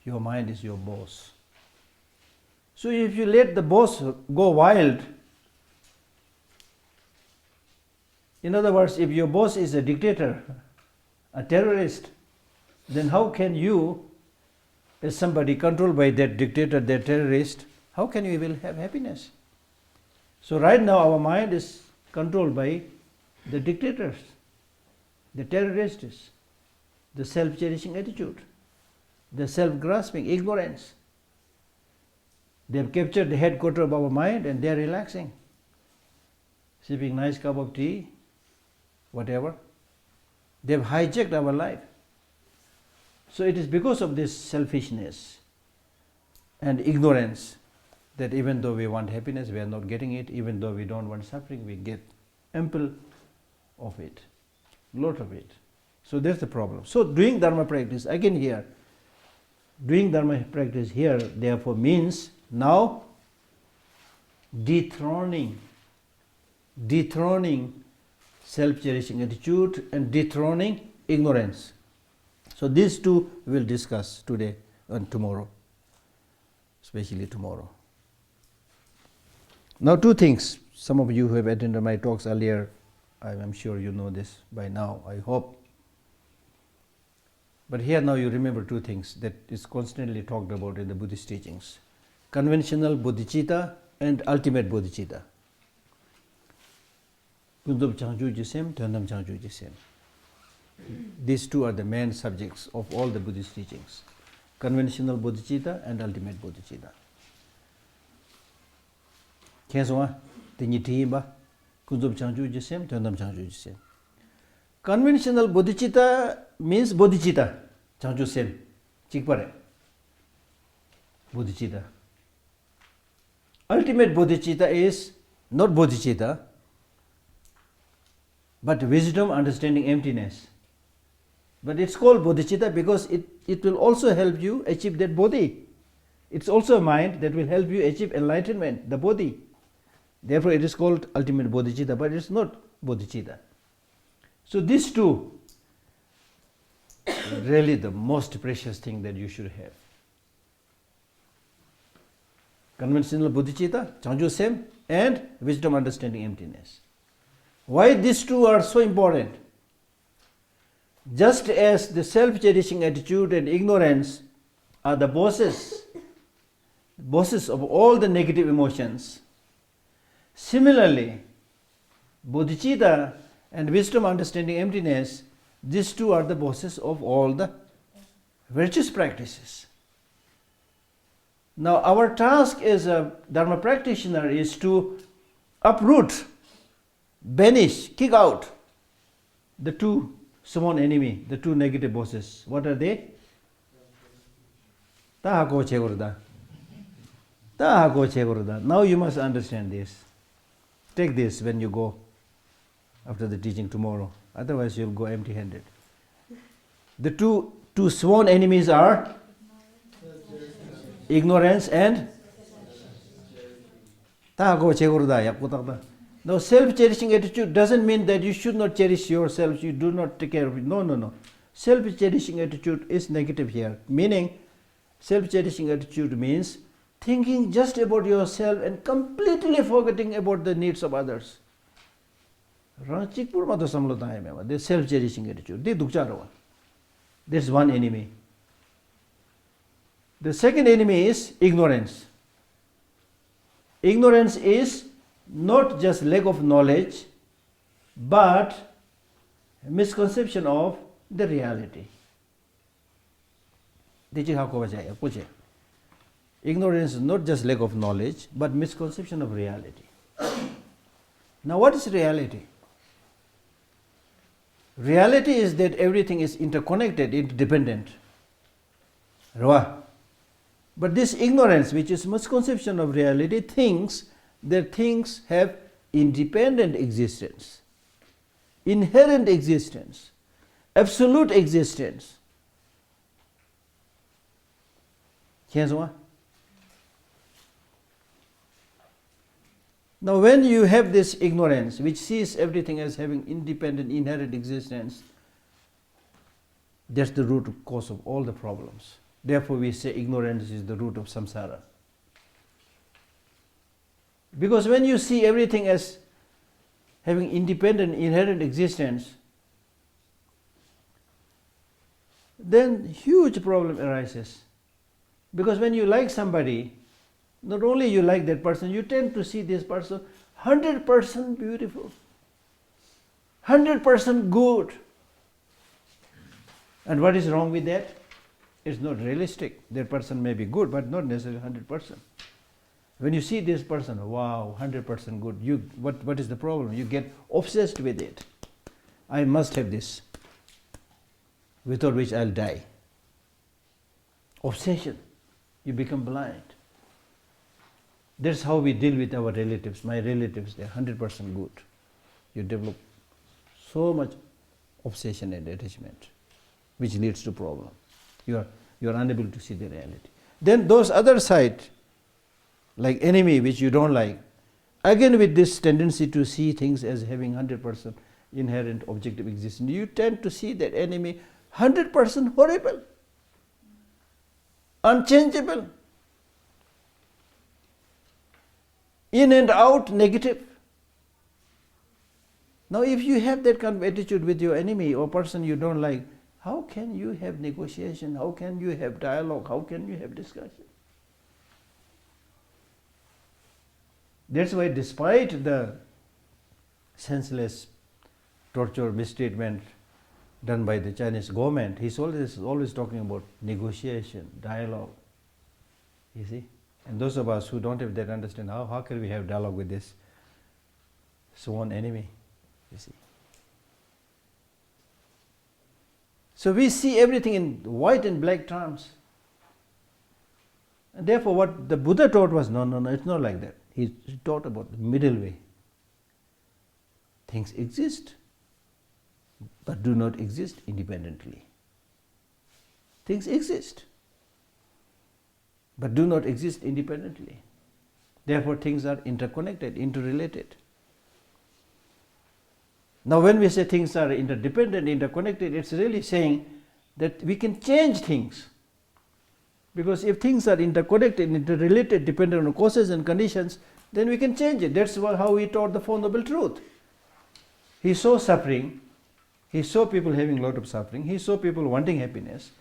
Speaker 1: Your mind is your boss. So if you let the boss go wild, in other words, if your boss is a dictator, a terrorist, then how can you, as somebody controlled by that dictator, that terrorist, how can you even have happiness? So right now our mind is controlled by the dictators, the terrorists, the self-cherishing attitude, the self-grasping, ignorance. They have captured the headquarters of our mind and they are relaxing, sipping nice cup of tea, whatever. They have hijacked our life. So it is because of this selfishness and ignorance that even though we want happiness, we are not getting it. Even though we don't want suffering, we get ample of it, lot of it. So that's the problem. So doing Dharma practice, again here, doing Dharma practice here therefore means now dethroning self-cherishing attitude and dethroning ignorance. So these two we will discuss today and tomorrow, especially tomorrow. Now two things, some of you who have attended my talks earlier, I am sure you know this by now, I hope. But here now you remember two things that is constantly talked about in the Buddhist teachings. Conventional bodhicitta and ultimate bodhicitta. Kundub Changju Jisem, Tönam Changju Jisem. These two are the main subjects of all the Buddhist teachings. Conventional bodhicitta and ultimate bodhicitta. Kenswa, Tinitiba, Kundub Changju Jisem, Tönam Changju Jisem. Conventional bodhicitta means bodhicitta, Changju Sem, Chikpare. Bodhicitta. Ultimate bodhicitta is not bodhicitta, but wisdom, understanding emptiness. But it's called bodhicitta because it will also help you achieve that bodhi. It's also a mind that will help you achieve enlightenment, the bodhi. Therefore it is called ultimate bodhicitta, but it's not bodhicitta. So these two, really the most precious thing that you should have. Conventional bodhicitta, Changju Sem, and wisdom, understanding emptiness. Why these two are so important? Just as the self-cherishing attitude and ignorance are the bosses of all the negative emotions, similarly, bodhicitta and wisdom, understanding emptiness, these two are the bosses of all the virtuous practices. Now our task as a Dharma practitioner is to uproot, banish, kick out the two sworn enemy, the two negative bosses. What are they? Tahako Chegurda. Tahako Chegurda. Now you must understand this. Take this when you go after the teaching tomorrow. Otherwise you'll go empty-handed. The two sworn enemies are ignorance and Tahako Chegurda Yakutakda. Now self-cherishing attitude doesn't mean that you should not cherish yourself, you do not take care of it. No. Self-cherishing attitude is negative here. Meaning, self-cherishing attitude means thinking just about yourself and completely forgetting about the needs of others. This self-cherishing attitude. There's one enemy. The second enemy is ignorance. Ignorance is not just lack of knowledge, but misconception of the reality. Ignorance is not just lack of knowledge, but misconception of reality. Now what is reality? Reality is that everything is interconnected, interdependent. But this ignorance, which is misconception of reality, thinks that things have independent existence, inherent existence, absolute existence. Now when you have this ignorance which sees everything as having independent, inherent existence, that's the root cause of all the problems. Therefore we say ignorance is the root of samsara. Because when you see everything as having independent, inherent existence, then huge problem arises. Because when you like somebody, not only you like that person, you tend to see this person 100% beautiful, 100% good. And what is wrong with that? It's not realistic. That person may be good, but not necessarily 100%. When you see this person, wow, 100% good, what is the problem? You get obsessed with it. I must have this, without which I'll die. Obsession. You become blind. That's how we deal with our relatives. My relatives, they're 100% good. You develop so much obsession and attachment, which leads to problem. You are unable to see the reality. Then those other side, like enemy, which you don't like, again with this tendency to see things as having 100% inherent objective existence, you tend to see that enemy 100% horrible, unchangeable, in and out negative. Now if you have that kind of attitude with your enemy or person you don't like, how can you have negotiation? How can you have dialogue? How can you have discussion? That's why despite the senseless torture, mistreatment done by the Chinese government, he's always talking about negotiation, dialogue. You see? And those of us who don't have that understand, how can we have dialogue with this sworn enemy? You see? So we see everything in white and black terms. And therefore what the Buddha taught was, no, it's not like that. He taught about the middle way. Things exist, but do not exist independently. Things exist, but do not exist independently. Therefore things are interconnected, interrelated. Now when we say things are interdependent, interconnected, it's really saying that we can change things. Because if things are interconnected, interrelated, dependent on causes and conditions, then we can change it. That's how he taught the Four Noble Truths. He saw suffering, he saw people having a lot of suffering, he saw people wanting happiness,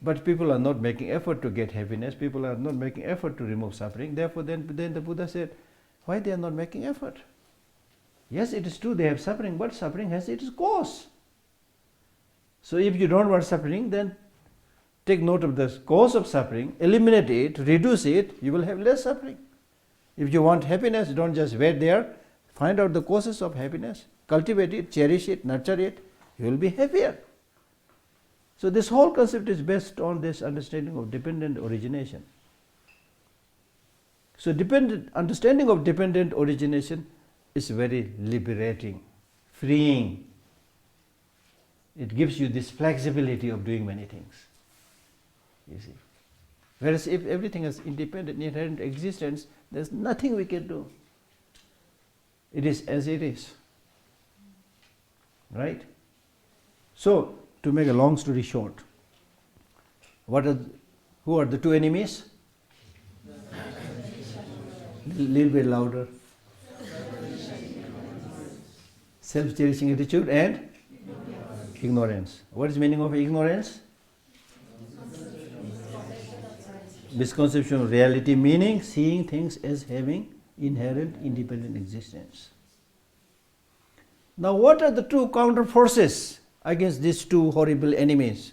Speaker 1: but people are not making effort to get happiness, people are not making effort to remove suffering. Therefore then the Buddha said, why they are not making effort? Yes, it is true they have suffering, but suffering has its cause. So if you don't want suffering, then take note of the cause of suffering, eliminate it, reduce it, you will have less suffering. If you want happiness, don't just wait there, find out the causes of happiness, cultivate it, cherish it, nurture it, you will be happier. So this whole concept is based on this understanding of dependent origination. So understanding of dependent origination is very liberating, freeing. It gives you this flexibility of doing many things. You see. Whereas if everything has independent, inherent existence, there's nothing we can do. It is as it is. Right? So, to make a long story short, who are the two enemies? Little bit louder. Self-cherishing attitude and ignorance. What is the meaning of ignorance? Misconception of reality, meaning seeing things as having inherent independent existence. Now what are the two counter forces against these two horrible enemies?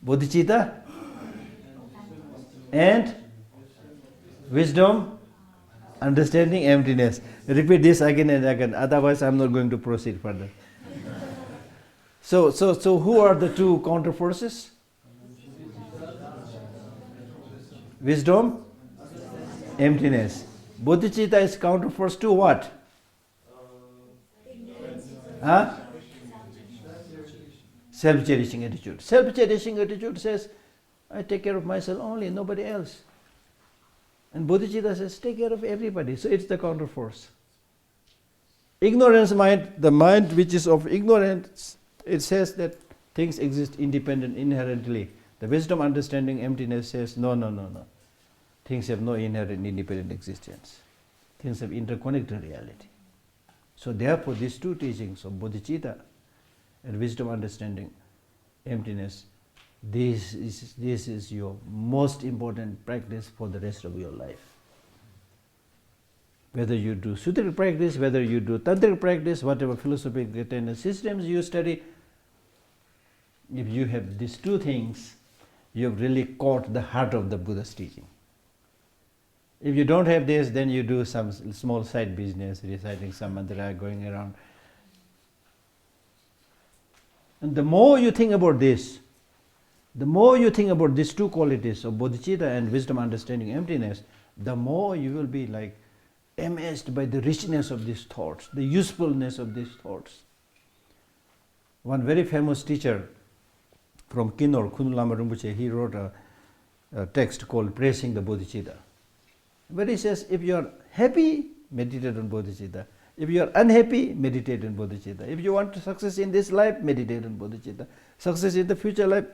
Speaker 1: Bodhicitta and wisdom, understanding, emptiness. Repeat this again and again, otherwise I am not going to proceed further. So who are the two counter forces? Wisdom, emptiness. Bodhicitta is counter force to what? Self-cherishing attitude. Self-cherishing attitude says, I take care of myself only, nobody else. And Bodhicitta says, take care of everybody. So it's the counter force. Ignorance mind, the mind which is of ignorance, it says that things exist independent, inherently. The wisdom, understanding, emptiness says, no. Things have no inherent independent existence. Things have interconnected reality. So therefore these two teachings of bodhicitta and wisdom, understanding, emptiness, this is your most important practice for the rest of your life. Whether you do sutric practice, whether you do tantric practice, whatever philosophical systems you study, if you have these two things, you have really caught the heart of the Buddha's teaching. If you don't have this, then you do some small side business, reciting some mantra, going around. And the more you think about this, the more you think about these two qualities of bodhicitta and wisdom, understanding, emptiness, the more you will be like amazed by the richness of these thoughts, the usefulness of these thoughts. One very famous teacher from Kinor, Khundu Lama Rinpoche, he wrote a text called Praising the Bodhicitta. But he says, if you are happy, meditate on bodhicitta. If you are unhappy, meditate on bodhicitta. If you want success in this life, meditate on bodhicitta. Success in the future life,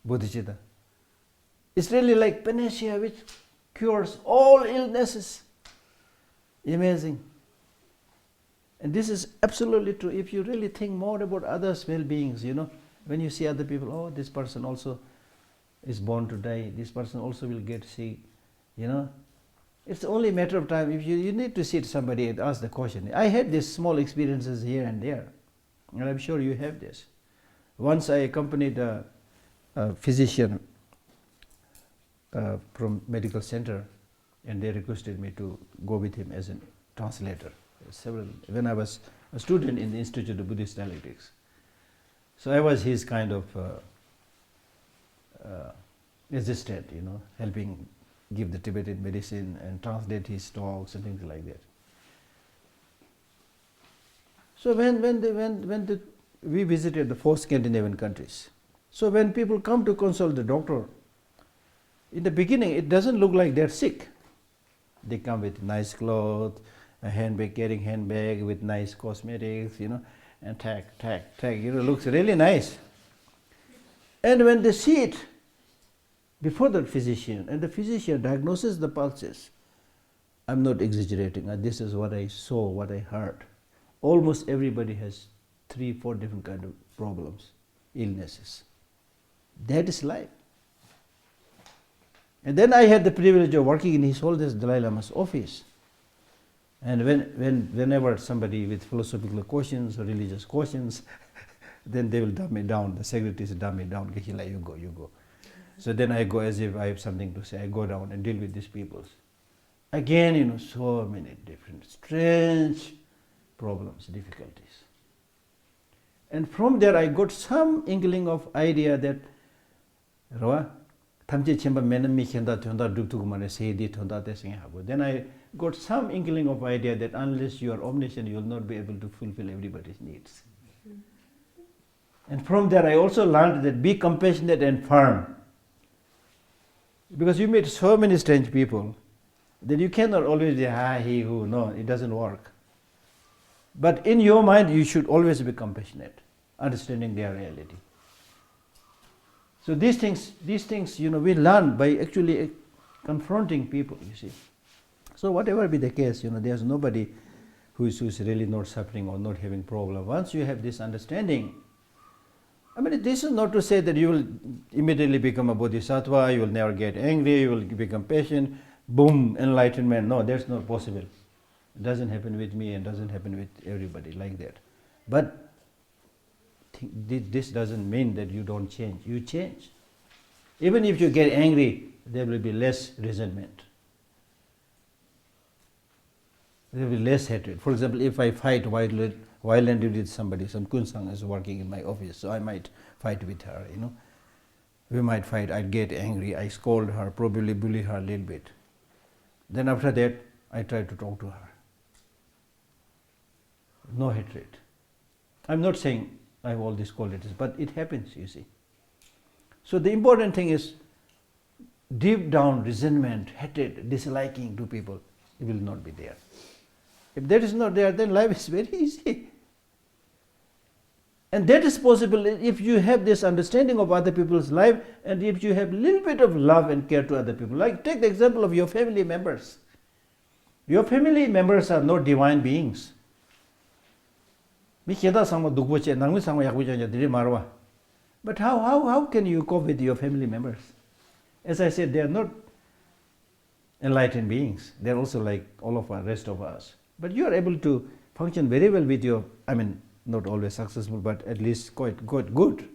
Speaker 1: bodhicitta. It's really like panacea which cures all illnesses. Amazing. And this is absolutely true. If you really think more about others' well-beings, when you see other people, oh, this person also is born to die, this person also will get sick, It's only a matter of time. If you need to sit somebody and ask the question. I had these small experiences here and there, and I'm sure you have this. Once I accompanied a physician from medical center, and they requested me to go with him as a translator. When I was a student in the Institute of Buddhist Dialectics. So I was his kind of assistant, helping give the Tibetan medicine and translate his talks and things like that. So when we visited the 4 Scandinavian countries, so when people come to consult the doctor, in the beginning it doesn't look like they're sick. They come with nice clothes, a handbag, carrying handbag with nice cosmetics, and tag, looks really nice. And when they see it before the physician, and the physician diagnoses the pulses, I'm not exaggerating, this is what I saw, what I heard. Almost everybody has 3-4 different kind of problems, illnesses. That is life. And then I had the privilege of working in His Holiness Dalai Lama's office. And whenever somebody with philosophical questions or religious questions, then they will dumb me down. The secretaries dumb me down. Geshe, you go. So then I go as if I have something to say. I go down and deal with these people. Again, so many different, strange problems, difficulties. And from there I got some inkling of idea that, then I got some inkling of idea that unless you are omniscient, you will not be able to fulfill everybody's needs. And from there I also learned that be compassionate and firm. Because you meet so many strange people that you cannot always say, he, who, no, it doesn't work. But in your mind you should always be compassionate, understanding their reality. So these things, we learn by actually confronting people, you see. So whatever be the case, there's nobody who is really not suffering or not having problem. Once you have this understanding, this is not to say that you will immediately become a bodhisattva, you will never get angry, you will become patient, boom, enlightenment. No, that's not possible. It doesn't happen with me and doesn't happen with everybody like that. But this doesn't mean that you don't change. You change. Even if you get angry, there will be less resentment. There will be less hatred. For example, if I fight violently with somebody, some Kunsang is working in my office, so I might fight with her, We might fight, I'd get angry, I scold her, probably bully her a little bit. Then after that, I try to talk to her. No hatred. I'm not saying I have all these qualities, but it happens, you see. So the important thing is deep down resentment, hatred, disliking to people, it will not be there. If that is not there, then life is very easy. And that is possible if you have this understanding of other people's life and if you have a little bit of love and care to other people. Like take the example of your family members. Your family members are not divine beings. But how can you cope with your family members? As I said, they are not enlightened beings. They are also like all of us, rest of us. But you are able to function very well with your, not always successful, but at least quite good.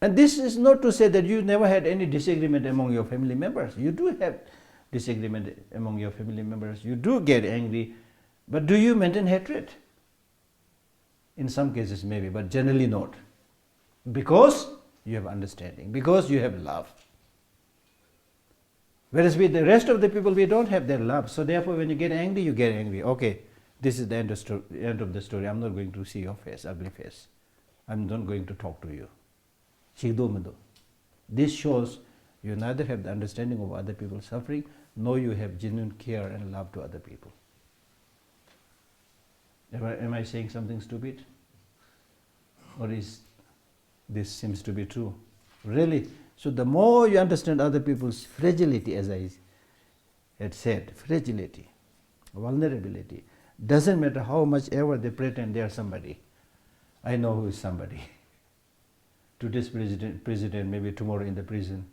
Speaker 1: And this is not to say that you never had any disagreement among your family members. You do have disagreement among your family members, you do get angry, but do you maintain hatred? In some cases maybe, but generally not. Because you have understanding, because you have love. Whereas with the rest of the people, we don't have their love. So therefore, when you get angry, you get angry. Okay, this is the end of the story. I'm not going to see your face, ugly face. I'm not going to talk to you. This shows you neither have the understanding of other people's suffering, nor you have genuine care and love to other people. Am I saying something stupid? Or is this seems to be true? Really? So the more you understand other people's fragility, as I had said, fragility, vulnerability, doesn't matter how much ever they pretend they are somebody. I know who is somebody. Today's president may be tomorrow in the prison.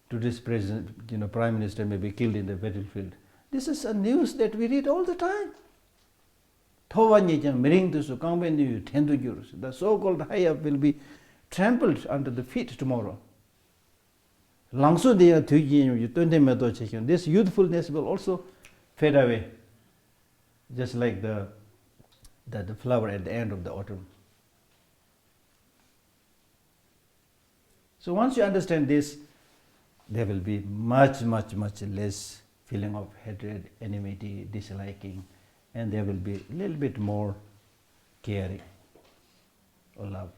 Speaker 1: Today's president, prime minister may be killed in the battlefield. This is a news that we read all the time. The so-called high up will be trampled under the feet tomorrow. This youthfulness will also fade away, just like the flower at the end of the autumn. So once you understand this, there will be much, much, much less feeling of hatred, enmity, disliking, and there will be a little bit more caring or love.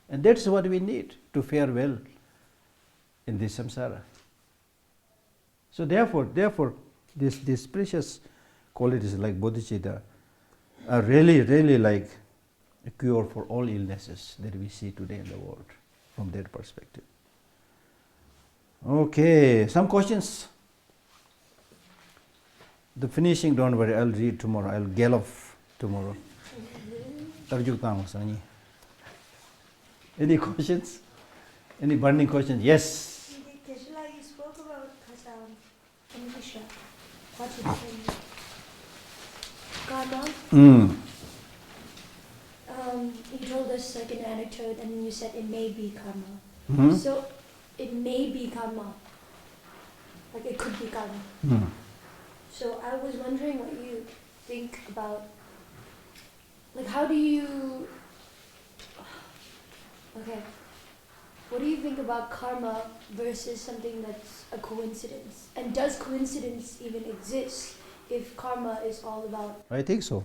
Speaker 1: And that's what we need to fare well in this samsara. So therefore, these precious qualities like bodhicitta are really, really like a cure for all illnesses that we see today in the world from that perspective. Okay, some questions? The finishing, don't worry, I'll read tomorrow. I'll gallop tomorrow. Any questions? Any burning questions? Yes.
Speaker 2: Geshe, you spoke about Amritsar. What did you say? Karma. You told us like an anecdote, and then you said it may be karma.
Speaker 1: Mm-hmm.
Speaker 2: So it may be karma. Like it could be karma. So I was wondering what you think about, like how do you, what do you think about karma versus something that's a coincidence? And does coincidence even exist if karma is all about?
Speaker 1: I think so.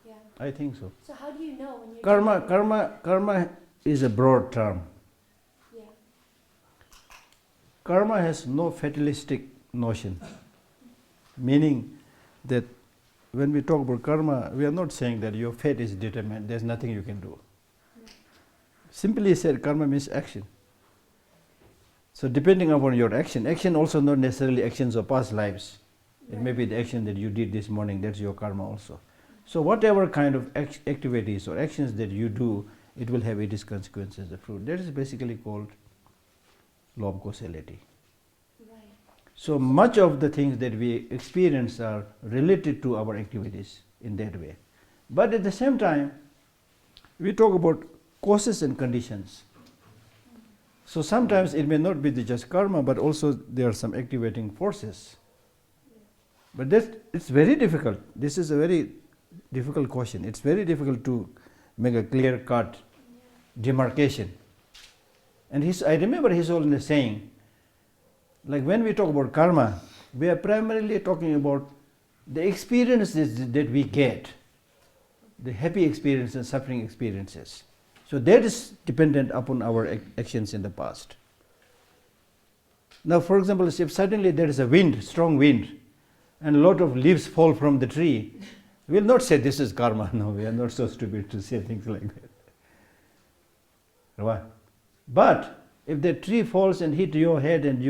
Speaker 2: Yeah.
Speaker 1: I think so.
Speaker 2: So how do you know when you're
Speaker 1: Karma is a broad term.
Speaker 2: Yeah.
Speaker 1: Karma has no fatalistic notion. Meaning that when we talk about karma, we are not saying that your fate is determined, there's nothing you can do. No. Simply said, karma means action. So depending upon your action also not necessarily actions of past lives. Right. It may be the action that you did this morning, that's your karma also. So whatever kind of activities or actions that you do, it will have its consequences, the fruit. That is basically called law of causality. So much of the things that we experience are related to our activities in that way. But at the same time, we talk about causes and conditions. So sometimes it may not be just karma, but also there are some activating forces. But it's very difficult. This is a very difficult question. It's very difficult to make a clear-cut demarcation. And I remember his always saying, like when we talk about karma, we are primarily talking about the experiences that we get, the happy experiences and suffering experiences. So that is dependent upon our actions in the past. Now, for example, if suddenly there is a wind, strong wind, and a lot of leaves fall from the tree, we will not say this is karma. No, we are not so stupid to say things like that. But if the tree falls and hit your head and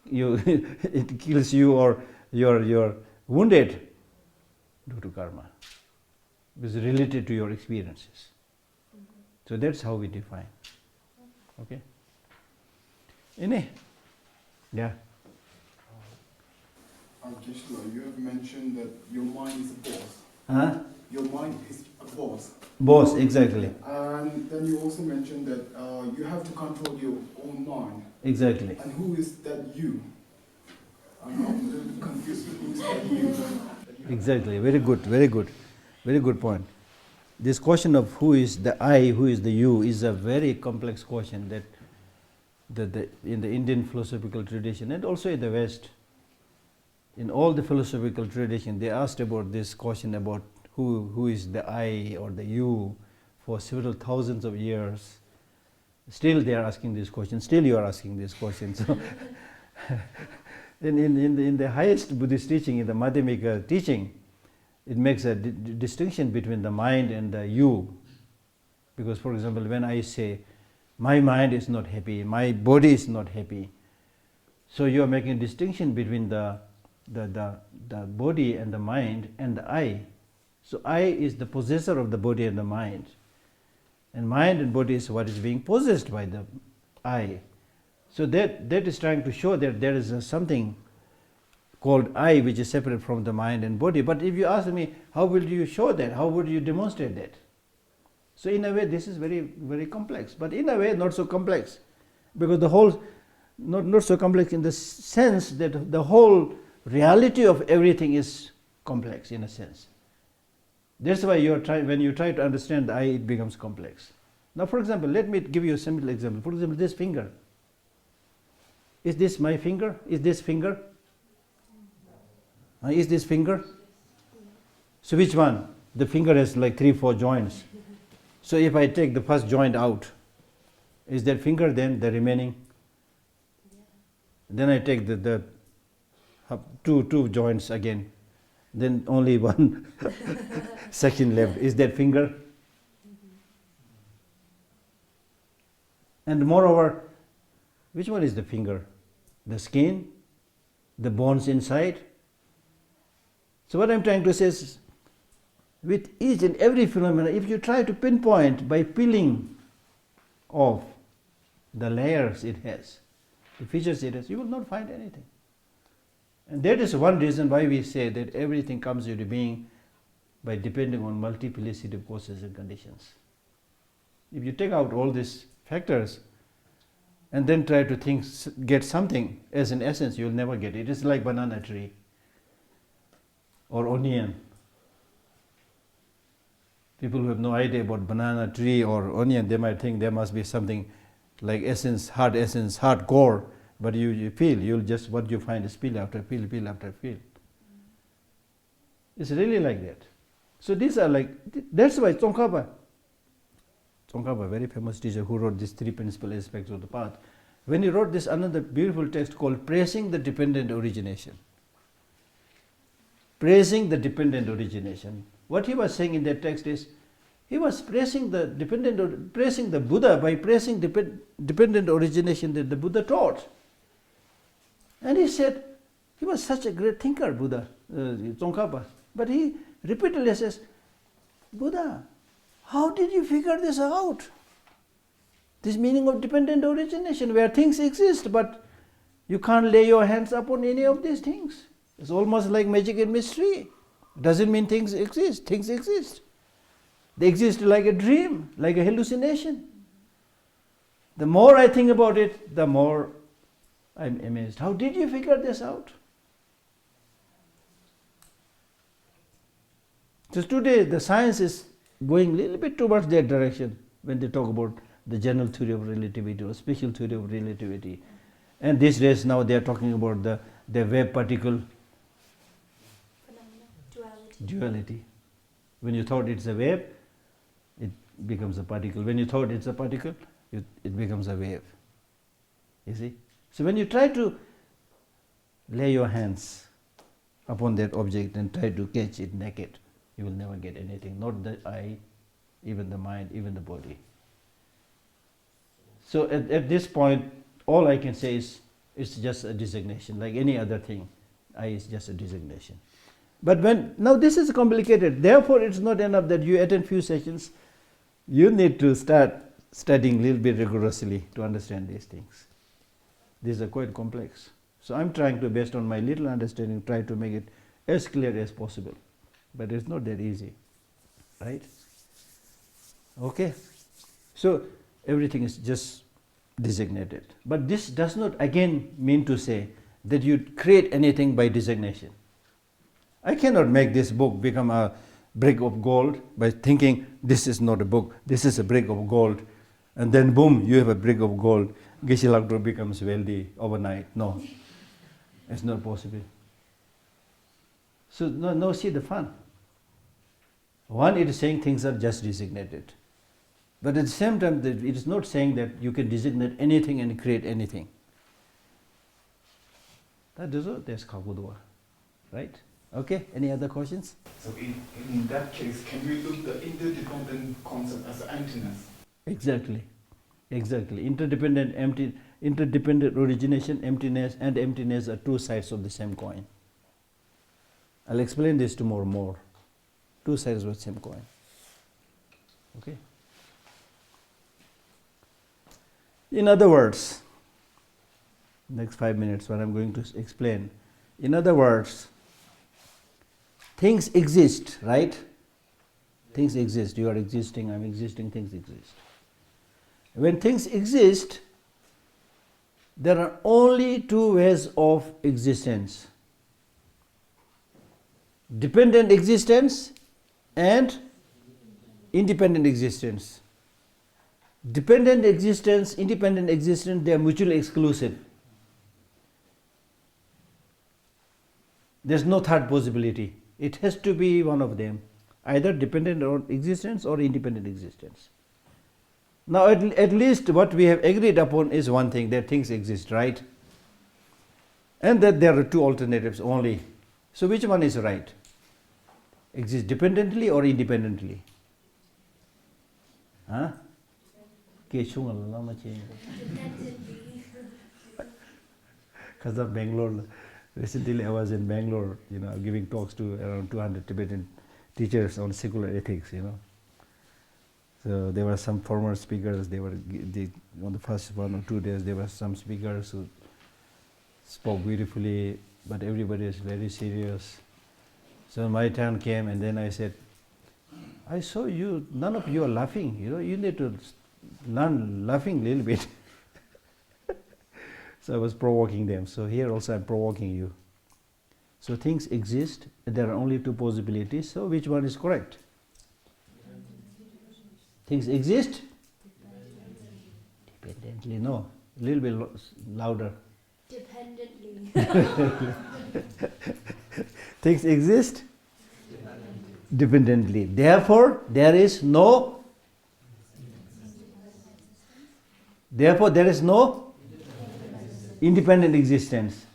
Speaker 1: it kills you or you're wounded, due to karma. It's related to your experiences. So that's how we define. Okay? Any? Yeah.
Speaker 3: Geshe, you have mentioned that your mind is a boss.
Speaker 1: Huh?
Speaker 3: Your mind is a boss.
Speaker 1: Boss, exactly.
Speaker 3: And then you also mentioned that you have to control your own mind.
Speaker 1: Exactly.
Speaker 3: And who is that you? I'm not a little confused with things that you
Speaker 1: Exactly, very good, very good point. This question of who is the I, who is the you, is a very complex question that in the Indian philosophical tradition and also in the West, in all the philosophical tradition, they asked about this question about who is the I or the you for several thousands of years. Still they are asking this question, still you are asking this question. So in the highest Buddhist teaching, in the Madhyamika teaching, it makes a distinction between the mind and the you. Because, for example, when I say, my mind is not happy, my body is not happy, so you are making a distinction between the body and the mind and the I. So I is the possessor of the body and the mind. And mind and body is what is being possessed by the I. So that is trying to show that there is something called I which is separate from the mind and body. But if you ask me, how will you show that? How would you demonstrate that? So in a way this is very, very complex. But in a way not so complex. Because the whole, not so complex in the sense that the whole reality of everything is complex in a sense. That's why when you try to understand the I, it becomes complex. Now, for example, let me give you a simple example. For example, this finger. Is this my finger? Is this finger? Is this finger? So which one? The finger has like 3-4 joints. So if I take the first joint out, is that finger then the remaining? Then I take the two joints again. Then only one section left. Is that finger? And moreover, which one is the finger? The skin? The bones inside? So what I'm trying to say is, with each and every phenomena, if you try to pinpoint by peeling off the layers it has, the features it has, you will not find anything. And that is one reason why we say that everything comes into being by depending on multiplicity of causes and conditions. If you take out all these factors and then try to get something as an essence, you will never get it. It's like banana tree or onion. People who have no idea about banana tree or onion, they might think there must be something like essence, hard core. But you feel, you'll just, what you find is peel after peel, peel after peel. It's really like that. So these are like, that's why Tsongkhapa, very famous teacher who wrote these 3 principal aspects of the path, when he wrote this another beautiful text called Praising the Dependent Origination. Praising the dependent origination. What he was saying in that text is, he was praising the Buddha by praising dependent origination that the Buddha taught. And he said, he was such a great thinker, Buddha, Tsongkhapa. But he repeatedly says, Buddha, how did you figure this out? This meaning of dependent origination, where things exist, but you can't lay your hands upon any of these things. It's almost like magic and mystery. Doesn't mean things exist. Things exist. They exist like a dream, like a hallucination. The more I think about it, the more I'm amazed. How did you figure this out? So today the science is going a little bit towards that direction when they talk about the general theory of relativity or special theory of relativity. And these days now they are talking about the wave particle duality. When you thought it's a wave, it becomes a particle. When you thought it's a particle, it becomes a wave. You see? So when you try to lay your hands upon that object and try to catch it naked, you will never get anything. Not the eye, even the mind, even the body. So at this point, all I can say is it's just a designation, like any other thing. I is just a designation. But now this is complicated. Therefore, it's not enough that you attend few sessions. You need to start studying a little bit rigorously to understand these things. These are quite complex. So I'm trying to, based on my little understanding, try to make it as clear as possible. But it's not that easy, right? Okay. So everything is just designated. But this does not again mean to say that you create anything by designation. I cannot make this book become a brick of gold by thinking this is not a book, this is a brick of gold, and then boom, you have a brick of gold. Geshe Lhakdor becomes wealthy overnight. No, it's not possible. So no, see the fun. One, it is saying things are just designated. But at the same time, it is not saying that you can designate anything and create anything. That's Kakudwa, right? Okay, any other questions?
Speaker 3: So in that case, can we look the interdependent concept as emptiness?
Speaker 1: Exactly. Interdependent origination, emptiness, and emptiness are two sides of the same coin. I'll explain this tomorrow more. Two sides of the same coin. Okay? In other words, next 5 minutes what I'm going to explain. In other words, things exist, right? Things exist. You are existing, I'm existing, things exist. When things exist, there are only two ways of existence. Dependent existence and independent existence. Dependent existence, independent existence, they are mutually exclusive. There's no third possibility. It has to be one of them, either dependent on existence or independent existence. Now at least what we have agreed upon is one thing, that things exist, right? And that there are two alternatives only. So which one is right? Exist dependently or independently? Huh? Because of Bangalore, recently I was in Bangalore, giving talks to around 200 Tibetan teachers on secular ethics, So there were some former speakers, on the first 1 or 2 days there were some speakers who spoke beautifully, but everybody is very serious. So my turn came and then I said, I saw you, none of you are laughing, you need to learn laughing a little bit. So I was provoking them. So here also I'm provoking you. So things exist, there are only two possibilities, so which one is correct? Things exist? Dependently, no. A little bit louder.
Speaker 2: Dependently.
Speaker 1: Things exist? Dependently. Therefore, there is no independent existence.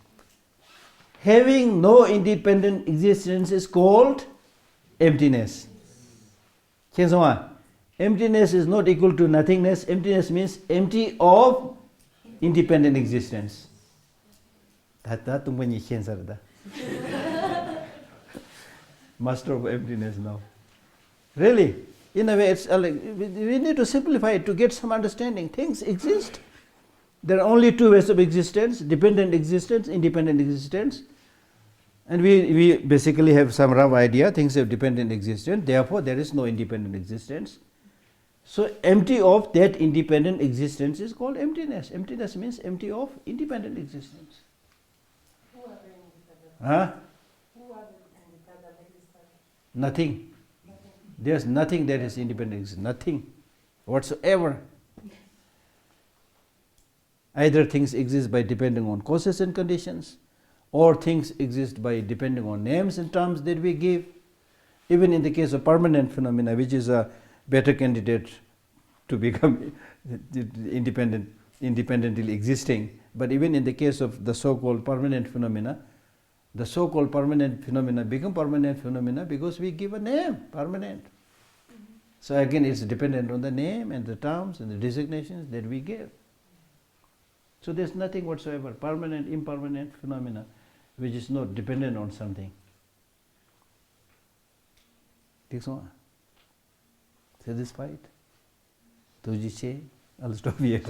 Speaker 1: Having no independent existence is called emptiness. Emptiness is not equal to nothingness. Emptiness means empty of independent existence. Master of emptiness now. Really, in a way, it's we need to simplify it to get some understanding. Things exist. There are only two ways of existence: dependent existence, independent existence. And we basically have some rough idea. Things have dependent existence. Therefore, there is no independent existence. So, empty of that independent existence is called emptiness. Emptiness means empty of independent existence. Huh? Nothing. There's nothing that is independent. Nothing whatsoever. Either things exist by depending on causes and conditions, or things exist by depending on names and terms that we give. Even in the case of permanent phenomena, which is a better candidate to become independently existing, but even in the case of the so-called permanent phenomena, the so-called permanent phenomena become permanent phenomena because we give a name, permanent. So again, it's dependent on the name and the terms and the designations that we give. So there's nothing whatsoever, permanent, impermanent phenomena, which is not dependent on something. Satisfied? I'll stop here.